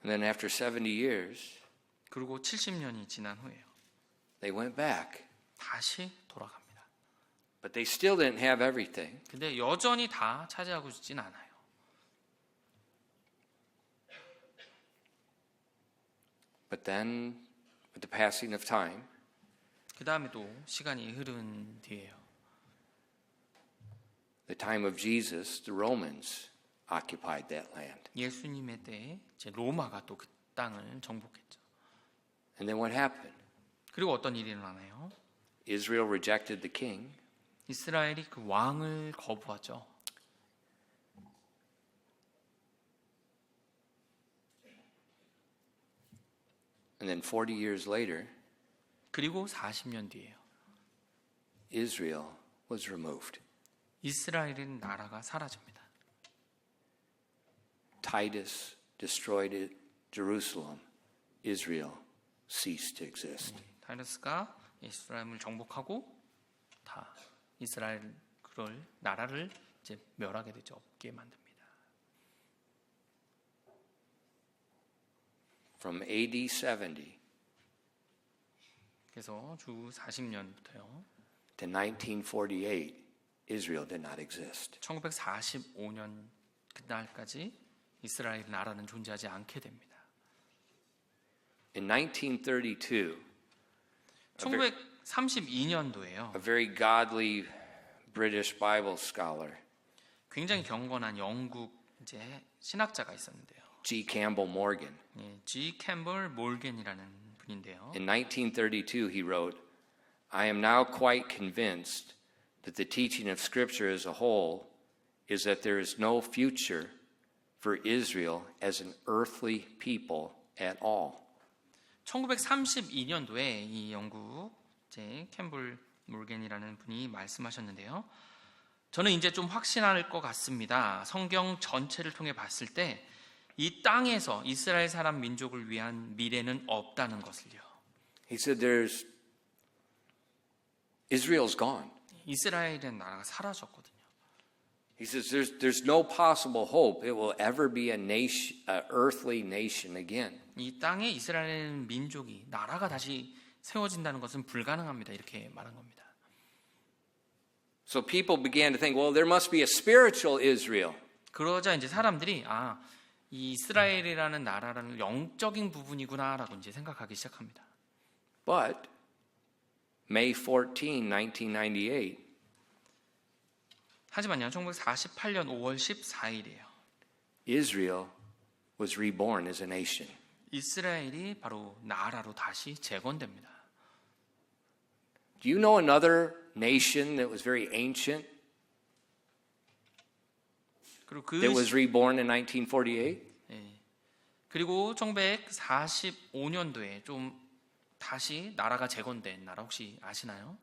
And then after 70 years, 그리고 70년이 지난 후에요. they went back. 다시 돌아갑니다. But they still didn't have everything. 근데 여전히 다 차지하고 있진 않아요. But then, with the passing of time, 그 다음에 또 시간이 흐른 뒤에요. the time of Jesus, the Romans occupied that land. 예수님의 때에 이제 로마가 또 그 땅을 정복했죠. And then what happened? 그리고 어떤 일이 일어나나요? Israel rejected the king. 이스라엘이 그 왕을 거부하죠. And then 40 years later, 그리고 40년 뒤에요. Israel was removed. 이스라엘은 나라가 사라집니다. Titus destroyed it, Jerusalem. Israel ceased to exist. 타이러스가 이스라엘을 정복하고 다 이스라엘 그럴 나라를 이제 멸하게 되죠. 없게 만듭니다. From AD 70 그래서 주 40년부터요. to 1948, Israel did not exist. 1945년 그날까지 이스라엘 나라는 존재하지 않게 됩니다. In 1932, 1932년도에요. a very godly British Bible scholar, 굉장히 경건한 영국 이제 신학자가 있었는데요. G. Campbell Morgan, 예, G. 캠벌 몰겐이라는 분인데요. in 1932 he wrote, I am now quite convinced that the teaching of Scripture as a whole is that there is no future for Israel as an earthly people at all. 1932년도에 이 영국 이제 캠벌 몰겐이라는 분이 말씀하셨는데요. 저는 이제 좀 확신할 것 같습니다. 성경 전체를 통해 봤을 때 이 땅에서 이스라엘 사람 민족을 위한 미래는 없다는 것을요. He said Israel's gone. 이스라엘의 나라가 사라졌거든요. He says there's no possible hope it will ever be a nation, a earthly nation again. 이 땅에 이스라엘 민족이 나라가 다시 세워진다는 것은 불가능합니다. 이렇게 말한 겁니다. So people began to think, well, there must be a spiritual Israel. 그러자 이제 사람들이 이 이스라엘이라는 나라라는 영적인 부분이구나라고 이제 생각하기 시작합니다. But May 14, 1998. 하지만요, 1948년 5월 14일이에요. Israel was reborn as a nation. 이스라엘이 바로 나라로 다시 재건됩니다. Do you know another nation that was very ancient 그리고 that was reborn in 1948? 그리고 1945년도에 좀 다시 나라가 재건된 나라 혹시 아시나요?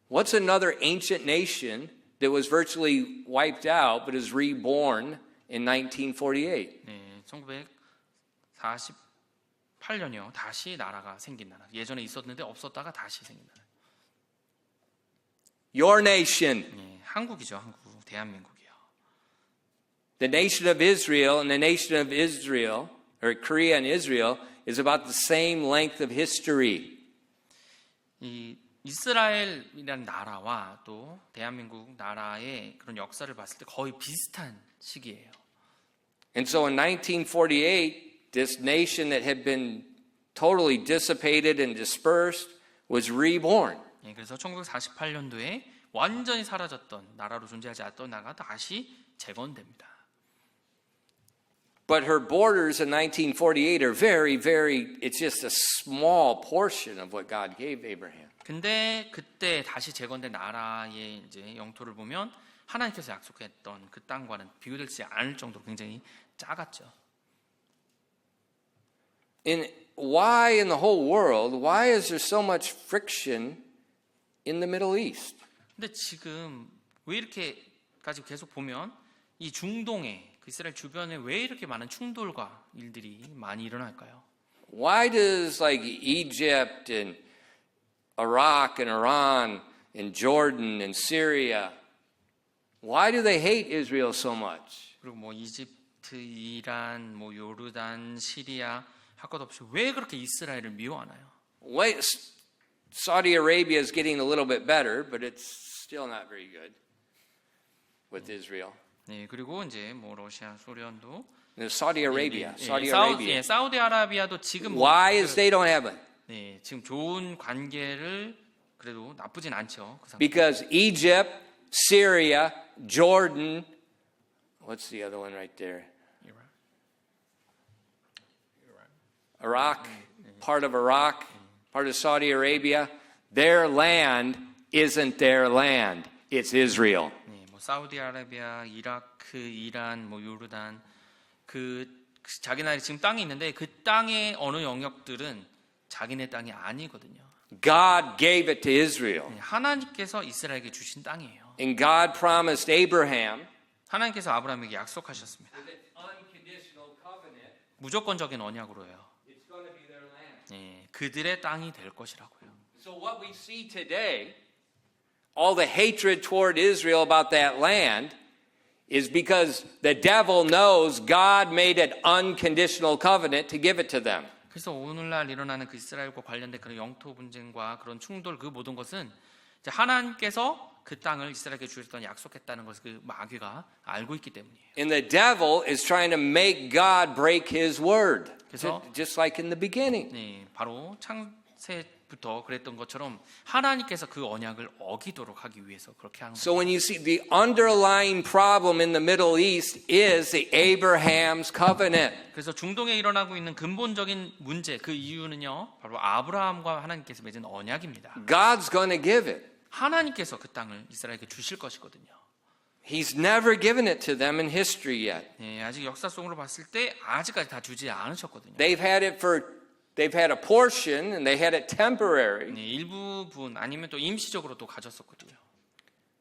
What's another ancient nation that was virtually wiped out but is reborn in 1948? 네, 1948년이요. 다시 나라가 생긴 나라. 예전에 있었는데 없었다가 다시 생긴 나라. Your nation. 네, 한국이죠. 한국, 대한민국이요. The nation of Israel and the nation of Israel, or Korea and Israel, is about the same length of history. 이 이스라엘이라는 나라와 또 대한민국 나라의 그런 역사를 봤을 때 거의 비슷한 시기예요. And so in 1948, this nation that had been totally dissipated and dispersed was reborn. 예, 그래서 1948년도에 완전히 사라졌던 나라로 존재하지 않았던 나라가 다시 재건됩니다. But her borders in 1948 are very, it's just a small portion of what God gave Abraham. 근데 그때 다시 재건된 나라의 이제 영토를 보면 하나님께서 약속했던 그 땅과는 비교되지 않을 정도로 굉장히 작았죠. And why in the whole world, why is there so much friction in the Middle East? 근데 지금 왜 이렇게까지 계속 보면 이 중동에 그 이스라엘 주변에 왜 이렇게 많은 충돌과 일들이 많이 일어날까요? Why does like Egypt and Iraq and Iran and Jordan and Syria, why do they hate Israel so much? 그리고 뭐 이집트, 이란, 뭐 요르단, 시리아 할 것 없이 왜 그렇게 이스라엘을 미워하나요? Wait, Saudi Arabia is getting a little bit better, but it's still not very good with Israel. 네, 그리고 이제 뭐 러시아, 소련도 Saudi Arabia, Saudi 사우디, Arabia. 사우디아라비아도 지금 Why is they don't have it? 네, 지금 좋은 관계를 그래도 나쁘진 않죠. 그 상태. Because Egypt, Syria, Jordan, what's the other one right there? Iraq, part of Iraq, part of Saudi Arabia, their land isn't their land. It's Israel. 네, 뭐 사우디아라비아, 이라크, 이란, 뭐 요르단 그 자기네들이 지금 땅이 있는데 그 땅의 어느 영역들은 자기네 땅이 아니거든요. God gave it to Israel. 네, 하나님께서 이스라엘에게 주신 땅이에요. And God promised Abraham 하나님께서 아브라함에게 약속하셨습니다. unconditional covenant. 무조건적인 언약으로요. It's going to be their land. 네, 그들의 땅이 될 것이라고요. So what we see today, all the hatred toward Israel about that land, is because the devil knows God made an unconditional covenant to give it to them. 그래서 오늘날 일어나는 그 이스라엘과 관련된 그런 영토 분쟁과 그런 충돌 그 모든 것은 이제 하나님께서 그 땅을 이스라엘에게 주셨던 약속했다는 것을 그 마귀가 알고 있기 때문이에요. And the devil is trying to make God break his word, 그래서 just like in the beginning. 네, 바로 창세부터 그랬던 것처럼 하나님께서 그 언약을 어기도록 하기 위해서 그렇게 하는 So 거예요. when you see the underlying problem in the Middle East is the Abraham's covenant. 그래서 중동에 일어나고 있는 근본적인 문제 그 이유는요. 바로 아브라함과 하나님께서 맺은 언약입니다. God's going to give it. 하나님께서 그 땅을 이스라엘에게 주실 것이거든요. He's never given it to them in history yet. 네, 아직 역사 속으로 봤을 때 아직까지 다 주지 않으셨거든요. They've had a portion and they had it temporary. 네, 일부분 아니면 또 임시적으로 또 가졌었거든요.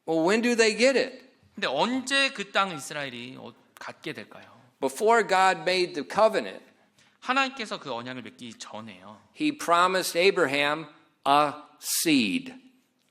Well, when do they get it? 근데 언제 그 땅을 이스라엘이 갖게 될까요? Before God made the covenant, 하나님께서 그 언약을 맺기 전에요. He promised Abraham a seed.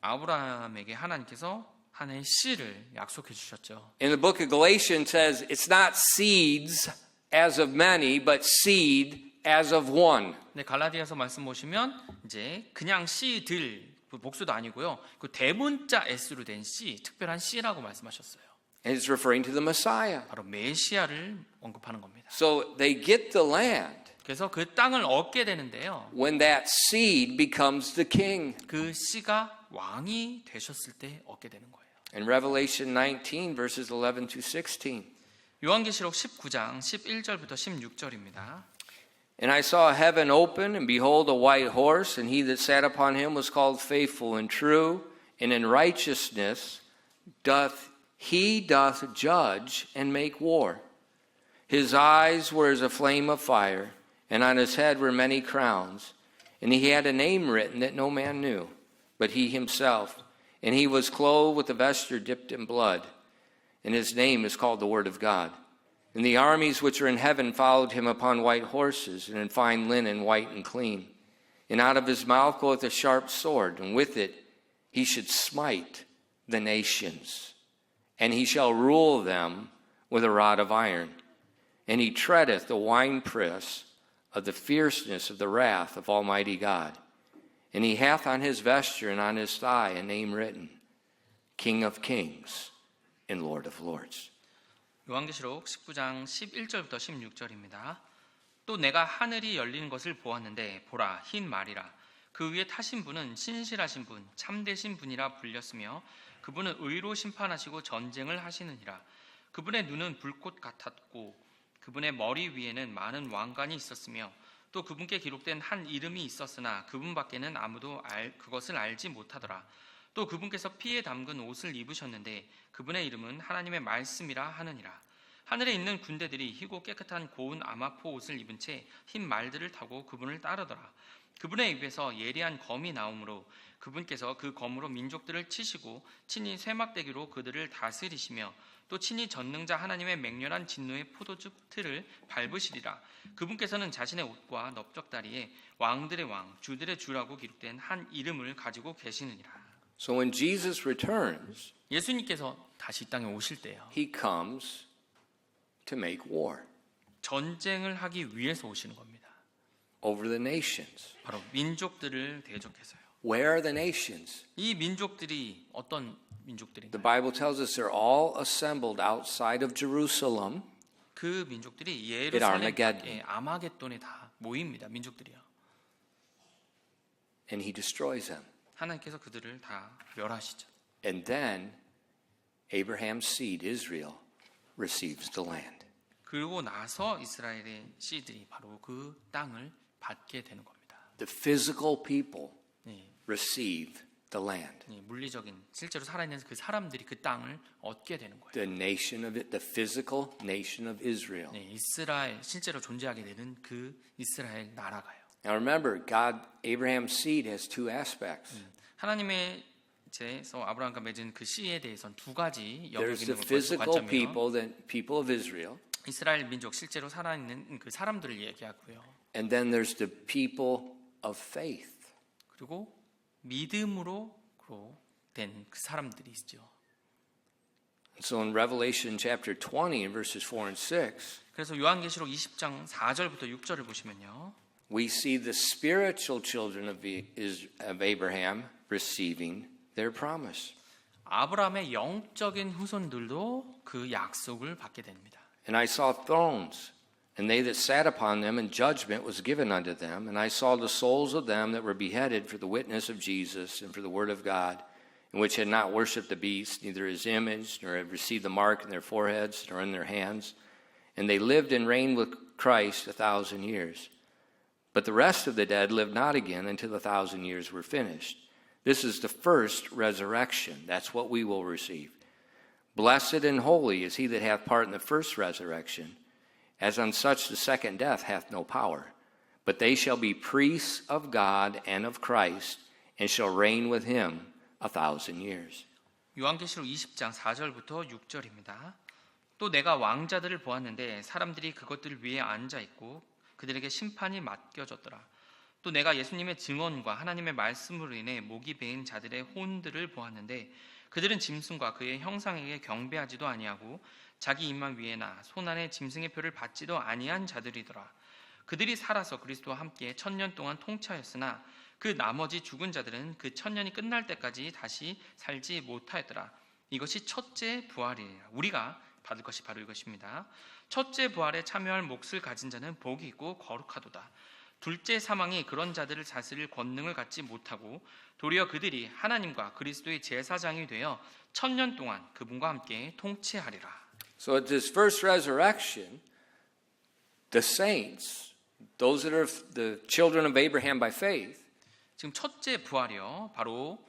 아브라함에게 하나님께서 하나의 씨를 약속해 주셨죠. In the book of Galatians says it's not seeds as of many, but seed as of one. 네, 갈라디아서 말씀 보시면 이제 그냥 씨들 그 복수도 아니고요. 그 대문자 S로 된 씨, 특별한 씨라고 말씀하셨어요. And it's referring to the Messiah. 바로 메시아를 언급하는 겁니다. So they get the land. 그래서 그 땅을 얻게 되는데요. when that seed becomes the king. 그 씨가 왕이 되셨을 때 얻게 되는 거예요. In Revelation 19, verses 11 to 16. 요한계시록 19장 11절부터 16절입니다. And I saw heaven open, and behold, a white horse, and he that sat upon him was called Faithful and True, and in righteousness doth judge and make war. His eyes were as a flame of fire, and on his head were many crowns. And he had a name written that no man knew, but he himself. And he was clothed with a vesture dipped in blood, and his name is called the Word of God. And the armies which are in heaven followed him upon white horses, and in fine linen, white and clean. And out of his mouth goeth a sharp sword, and with it he should smite the nations. And he shall rule them with a rod of iron. And he treadeth the winepress of the fierceness of the wrath of Almighty God. And he hath on his vesture and on his thigh a name written, King of Kings and Lord of Lords. 요한계시록 19장 11절부터 16절입니다. 또 내가 하늘이 열리는 것을 보았는데 보라 흰 말이라 그 위에 타신 분은 신실하신 분 참되신 분이라 불렸으며 그분은 의로 심판하시고 전쟁을 하시느니라. 그분의 눈은 불꽃 같았고 그분의 머리 위에는 많은 왕관이 있었으며 또 그분께 기록된 한 이름이 있었으나 그분밖에는 아무도 그것을 알지 못하더라. 또 그분께서 피에 담근 옷을 입으셨는데 그분의 이름은 하나님의 말씀이라 하느니라. 하늘에 있는 군대들이 희고 깨끗한 고운 아마포 옷을 입은 채 흰 말들을 타고 그분을 따르더라. 그분의 입에서 예리한 검이 나오므로 그분께서 그 검으로 민족들을 치시고 친히 쇠막대기로 그들을 다스리시며 또 친히 전능자 하나님의 맹렬한 진노의 포도즙 틀을 밟으시리라. 그분께서는 자신의 옷과 넓적다리에 왕들의 왕, 주들의 주라고 기록된 한 이름을 가지고 계시느니라. So when Jesus returns, 예수님께서 다시 이 땅에 오실 때요. he comes to make war 전쟁을 하기 위해서 오시는 겁니다. over the nations. 바로 민족들을 대적해서요. Where are the nations? 이 민족들이 어떤 The 민족들인가요? Bible tells us they're all assembled outside of Jerusalem 그 민족들이 at 예루살렘 Armageddon. 밖에 아마겟돈에 다 모입니다. 민족들이요. And he destroys them. 하나님께서 그들을 다 멸하시죠. And then Abraham's seed, Israel, receives the land. 그리고 나서 이스라엘의 씨들이 바로 그 땅을 받게 되는 겁니다. The physical people 네, receive the land. 네, 물리적인 실제로 살아있는 그 사람들이 그 땅을 얻게 되는 거예요. The nation of it, the physical nation of Israel. 네, 이스라엘 실제로 존재하게 되는 그 이스라엘 나라가요. Now remember, Abraham's seed has two aspects. 하나님의 제서 아브라함과 맺은 그 씨에 대해서는 두 가지 There's the 여기는 physical 관점이에요. people, the people of Israel, 이스라엘 민족 실제로 살아있는 그 사람들을 얘기하고요. and then there's the people of faith. 그리고 믿음으로 된 그 사람들이 있죠. So in Revelation chapter 20 and verses 4 and 6, 그래서 요한계시록 20장 4절부터 6절을 보시면요. we see the spiritual children of Abraham receiving their promise. 아브라함의 영적인 후손들도 그 약속을 받게 됩니다. And I saw thrones, and they that sat upon them, and judgment was given unto them. And I saw the souls of them that were beheaded for the witness of Jesus and for the word of God, and which had not worshipped the beast, neither his image, nor had received the mark in their foreheads, nor in their hands. And they lived and reigned with Christ 1,000 years. But the rest of the dead lived not again until the 1,000 years were finished. This is the first resurrection. That's what we will receive. Blessed and holy is he that hath part in the first resurrection, as on such the second death hath no power. But they shall be priests of God and of Christ, and shall reign with him 1,000 years. 요한계시록 20장 4절부터 6절입니다. 또 내가 왕자들을 보았는데 사람들이 그것들 위에 앉아 있고 그들에게 심판이 맡겨졌더라. 또 내가 예수님의 증언과 하나님의 말씀으로 인해 목이 베인 자들의 혼들을 보았는데 그들은 짐승과 그의 형상에게 경배하지도 아니하고 자기 입만 위에나 손 안에 짐승의 표를 받지도 아니한 자들이더라. 그들이 살아서 그리스도와 함께 1000년 동안 통치하였으나 그 나머지 죽은 자들은 그 1000년이 끝날 때까지 다시 살지 못하였더라. 이것이 첫째 부활이라. 우리가 받을 것이 바로 이것입니다. 첫째 부활에 참여할 몫을 가진 자는 복이 있고 거룩하도다. 둘째 사망이 그런 자들을 다스릴 권능을 갖지 못하고 도리어 그들이 하나님과 그리스도의 제사장이 되어 1000년 동안 그분과 함께 통치하리라. So at this first resurrection, the saints, those that are the children of Abraham by faith, 지금 첫째 부활이요, 바로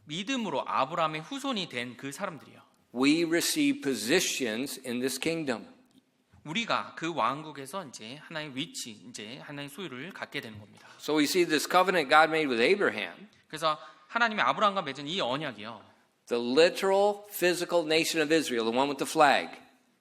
믿음으로 아브라함의 후손이 된 그 사람들이요. we receive positions in this kingdom. 우리가 그 왕국에서 이제 하나의 위치, 이제 하나의 소유를 갖게 되는 겁니다. So we see this covenant God made with Abraham, 그래서 하나님이 아브라함과 맺은 이 언약이요. the literal physical nation of Israel, the one with the flag,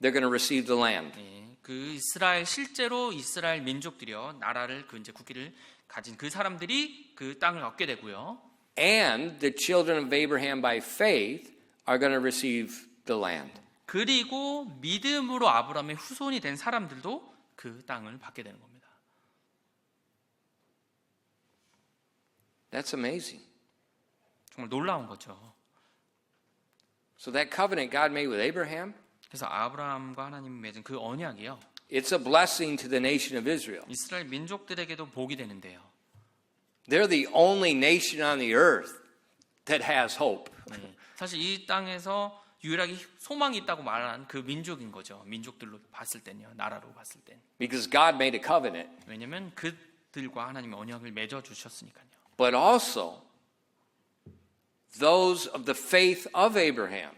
they're going to receive the land. 그 이스라엘 실제로 이스라엘 민족들이요, 나라를 그 이제 국기를 가진 그 사람들이 그 땅을 얻게 되고요. And the children of Abraham by faith are going to receive the land. 그리고 믿음으로 아브라함의 후손이 된 사람들도 그 땅을 받게 되는 겁니다. That's amazing. 정말 놀라운 거죠. So that covenant God made with Abraham, 그래서 아브라함과 하나님이 맺은 그 언약이요, it's a blessing to the nation of Israel. 이스라엘 민족들에게도 복이 되는데요. They're the only nation on the earth that has hope. 사실 이 땅에서 유일하게 소망이 있다고 말하는 그 민족인 거죠. 민족들로 봤을 때는요, 나라로 봤을 땐. Because God made a covenant. 왜냐하면 그들과 하나님의 언약을 맺어 주셨으니까요. But also those of the faith of Abraham.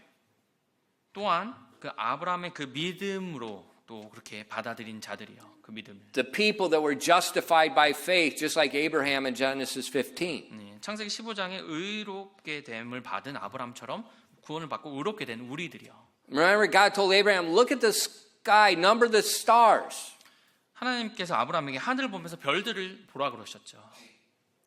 또한 그 아브라함의 그 믿음으로 또 그렇게 받아들인 자들이요, 그 믿음을. The people that were justified by faith, just like Abraham in Genesis 15. 창세기 15장에 의롭게 됨을 받은 아브라함처럼 구원을 받고 의롭게 된 우리들이요. Remember, God told Abraham, look at the sky, number the stars. 하나님께서 아브라함에게 하늘을 보면서 별들을 보라 그러셨죠.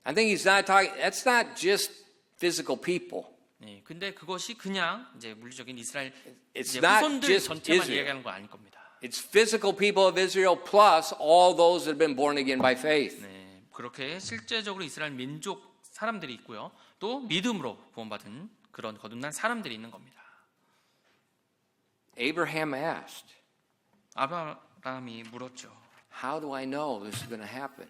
I think he's not talking, that's not just physical people. 네, 근데 그것이 그냥 이제 물리적인 이스라엘 It's 이제 not 후손들 just 전체만 Israel. 이야기하는 거 아닐 겁니다. It's physical people of Israel plus all those that have been born again by faith. 네, 그렇게 실제적으로 이스라엘 민족 사람들이 있고요, 또 믿음으로 구원받은 그런 거듭난 사람들이 있는 겁니다. Abraham asked, 아브라함이 물었죠. how do I know this is going to happen?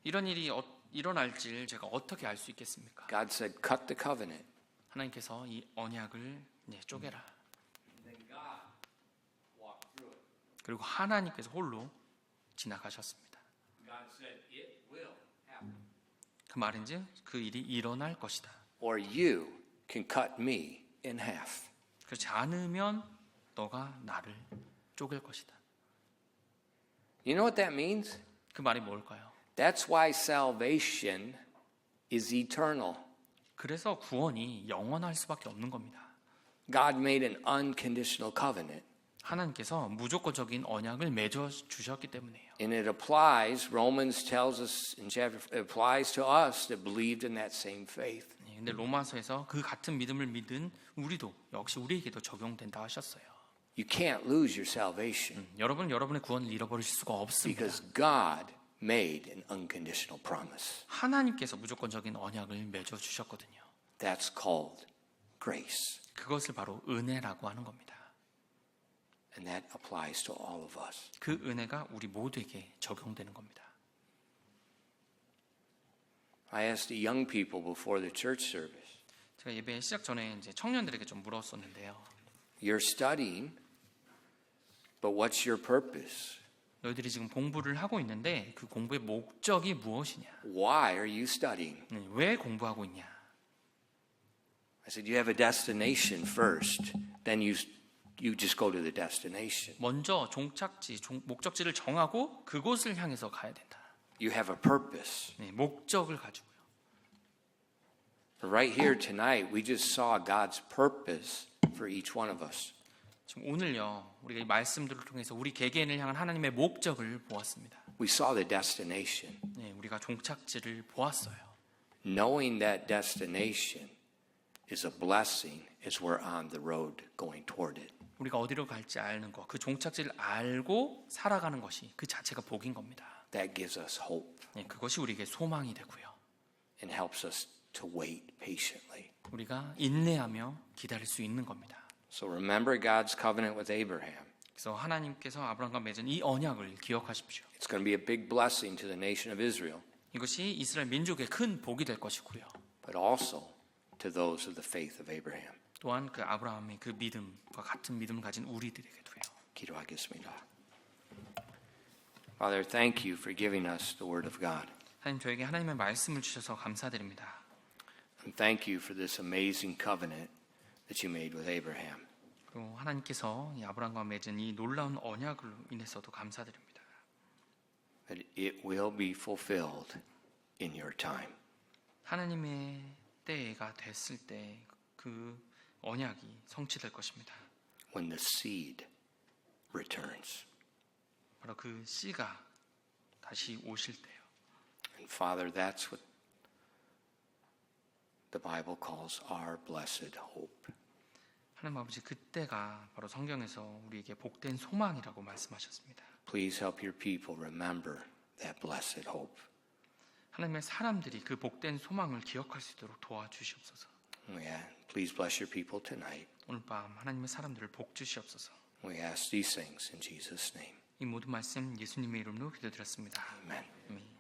이런 일이 일어날지를 제가 어떻게 알 수 있겠습니까? God said, cut the covenant. 하나님께서 이 언약을 쪼개라. 그리고 하나님께서 홀로 지나가셨습니다. 그 말인지 그 일이 일어날 것이다. Or you can cut me in half. 그렇지 않으면 너가 나를 쪼갤 것이다. You know what that means? 그 말이 뭘까요? That's why salvation is eternal. 그래서 구원이 영원할 수밖에 없는 겁니다. God made an unconditional covenant. 하나님께서 무조건적인 언약을 맺어 주셨기 때문에요. And it applies, Romans tells us in chapter, it applies to us that believed in that same faith. 근데 로마서에서 그 같은 믿음을 믿은 우리도 역시 우리에게도 적용된다 하셨어요. You can't lose your salvation 여러분, 여러분의 구원을 잃어버리실 수가 없습니다. because God made an unconditional promise. 하나님께서 무조건적인 언약을 맺어 주셨거든요. That's called grace. 그것을 바로 은혜라고 하는 겁니다. And that applies to all of us. 그 은혜가 우리 모두에게 적용되는 겁니다. I asked the young people before the church service, 제가 예배 시작 전에 이제 청년들에게 좀 물었었는데요. you're studying, but what's your purpose? 너희들이 지금 공부를 하고 있는데 그 공부의 목적이 무엇이냐? Why are you studying? 왜 공부하고 있냐? I said, you have a destination first, then you just go to the destination. 먼저 종착지, 목적지를 정하고 그곳을 향해서 가야 된다. You have a purpose. 목적을 가지고요. Right here tonight, we just saw God's purpose for each one of us. 지금 오늘요, 우리가 이 말씀들을 통해서 우리 개개인을 향한 하나님의 목적을 보았습니다. We saw the destination. 우리가 종착지를 보았어요. Knowing that destination is a blessing as we're on the road going toward it. 우리가 어디로 갈지 아는 것, 그 종착지를 알고 살아가는 것이 그 자체가 복인 겁니다. That gives us hope 그것이 우리에게 소망이 되고요. and helps us to wait patiently. 우리가 인내하며 기다릴 수 있는 겁니다. So remember God's covenant with Abraham. 그래서 하나님께서 아브라함과 맺은 이 언약을 기억하십시오. It's going to be a big blessing to the nation of Israel, 이것이 이스라엘 민족의 큰 복이 될 것이고요. but also to those of the faith of Abraham. 또한 그 아브라함의 그 믿음과 같은 믿음을 가진 우리들에게도요. 기도하겠습니다. Father, thank you for giving us the word of God. 하나님 저에게 하나님의 말씀을 주셔서 감사드립니다. And thank you for this amazing covenant that you made with Abraham. 그리고 하나님께서 이 아브라함과 맺은 이 놀라운 언약으로 인해서도 감사드립니다. That it will be fulfilled in your time. 하나님의 때가 됐을 때 그 언약이 성취될 것입니다. When the seed returns. 바로 그 씨가 다시 오실 때요. And Father, that's what the Bible calls our blessed hope. 하나님 아버지 그때가 바로 성경에서 우리에게 복된 소망이라고 말씀하셨습니다. Please help your people remember that blessed hope. 하나님의 사람들이 그 복된 소망을 기억할 수 있도록 도와주시옵소서. Please bless your people tonight. 오늘 밤 하나님의 사람들을 복 주시옵소서. We ask these things in Jesus' name. 이 모든 말씀 예수님의 이름으로 기도드렸습니다. Amen. 아멘.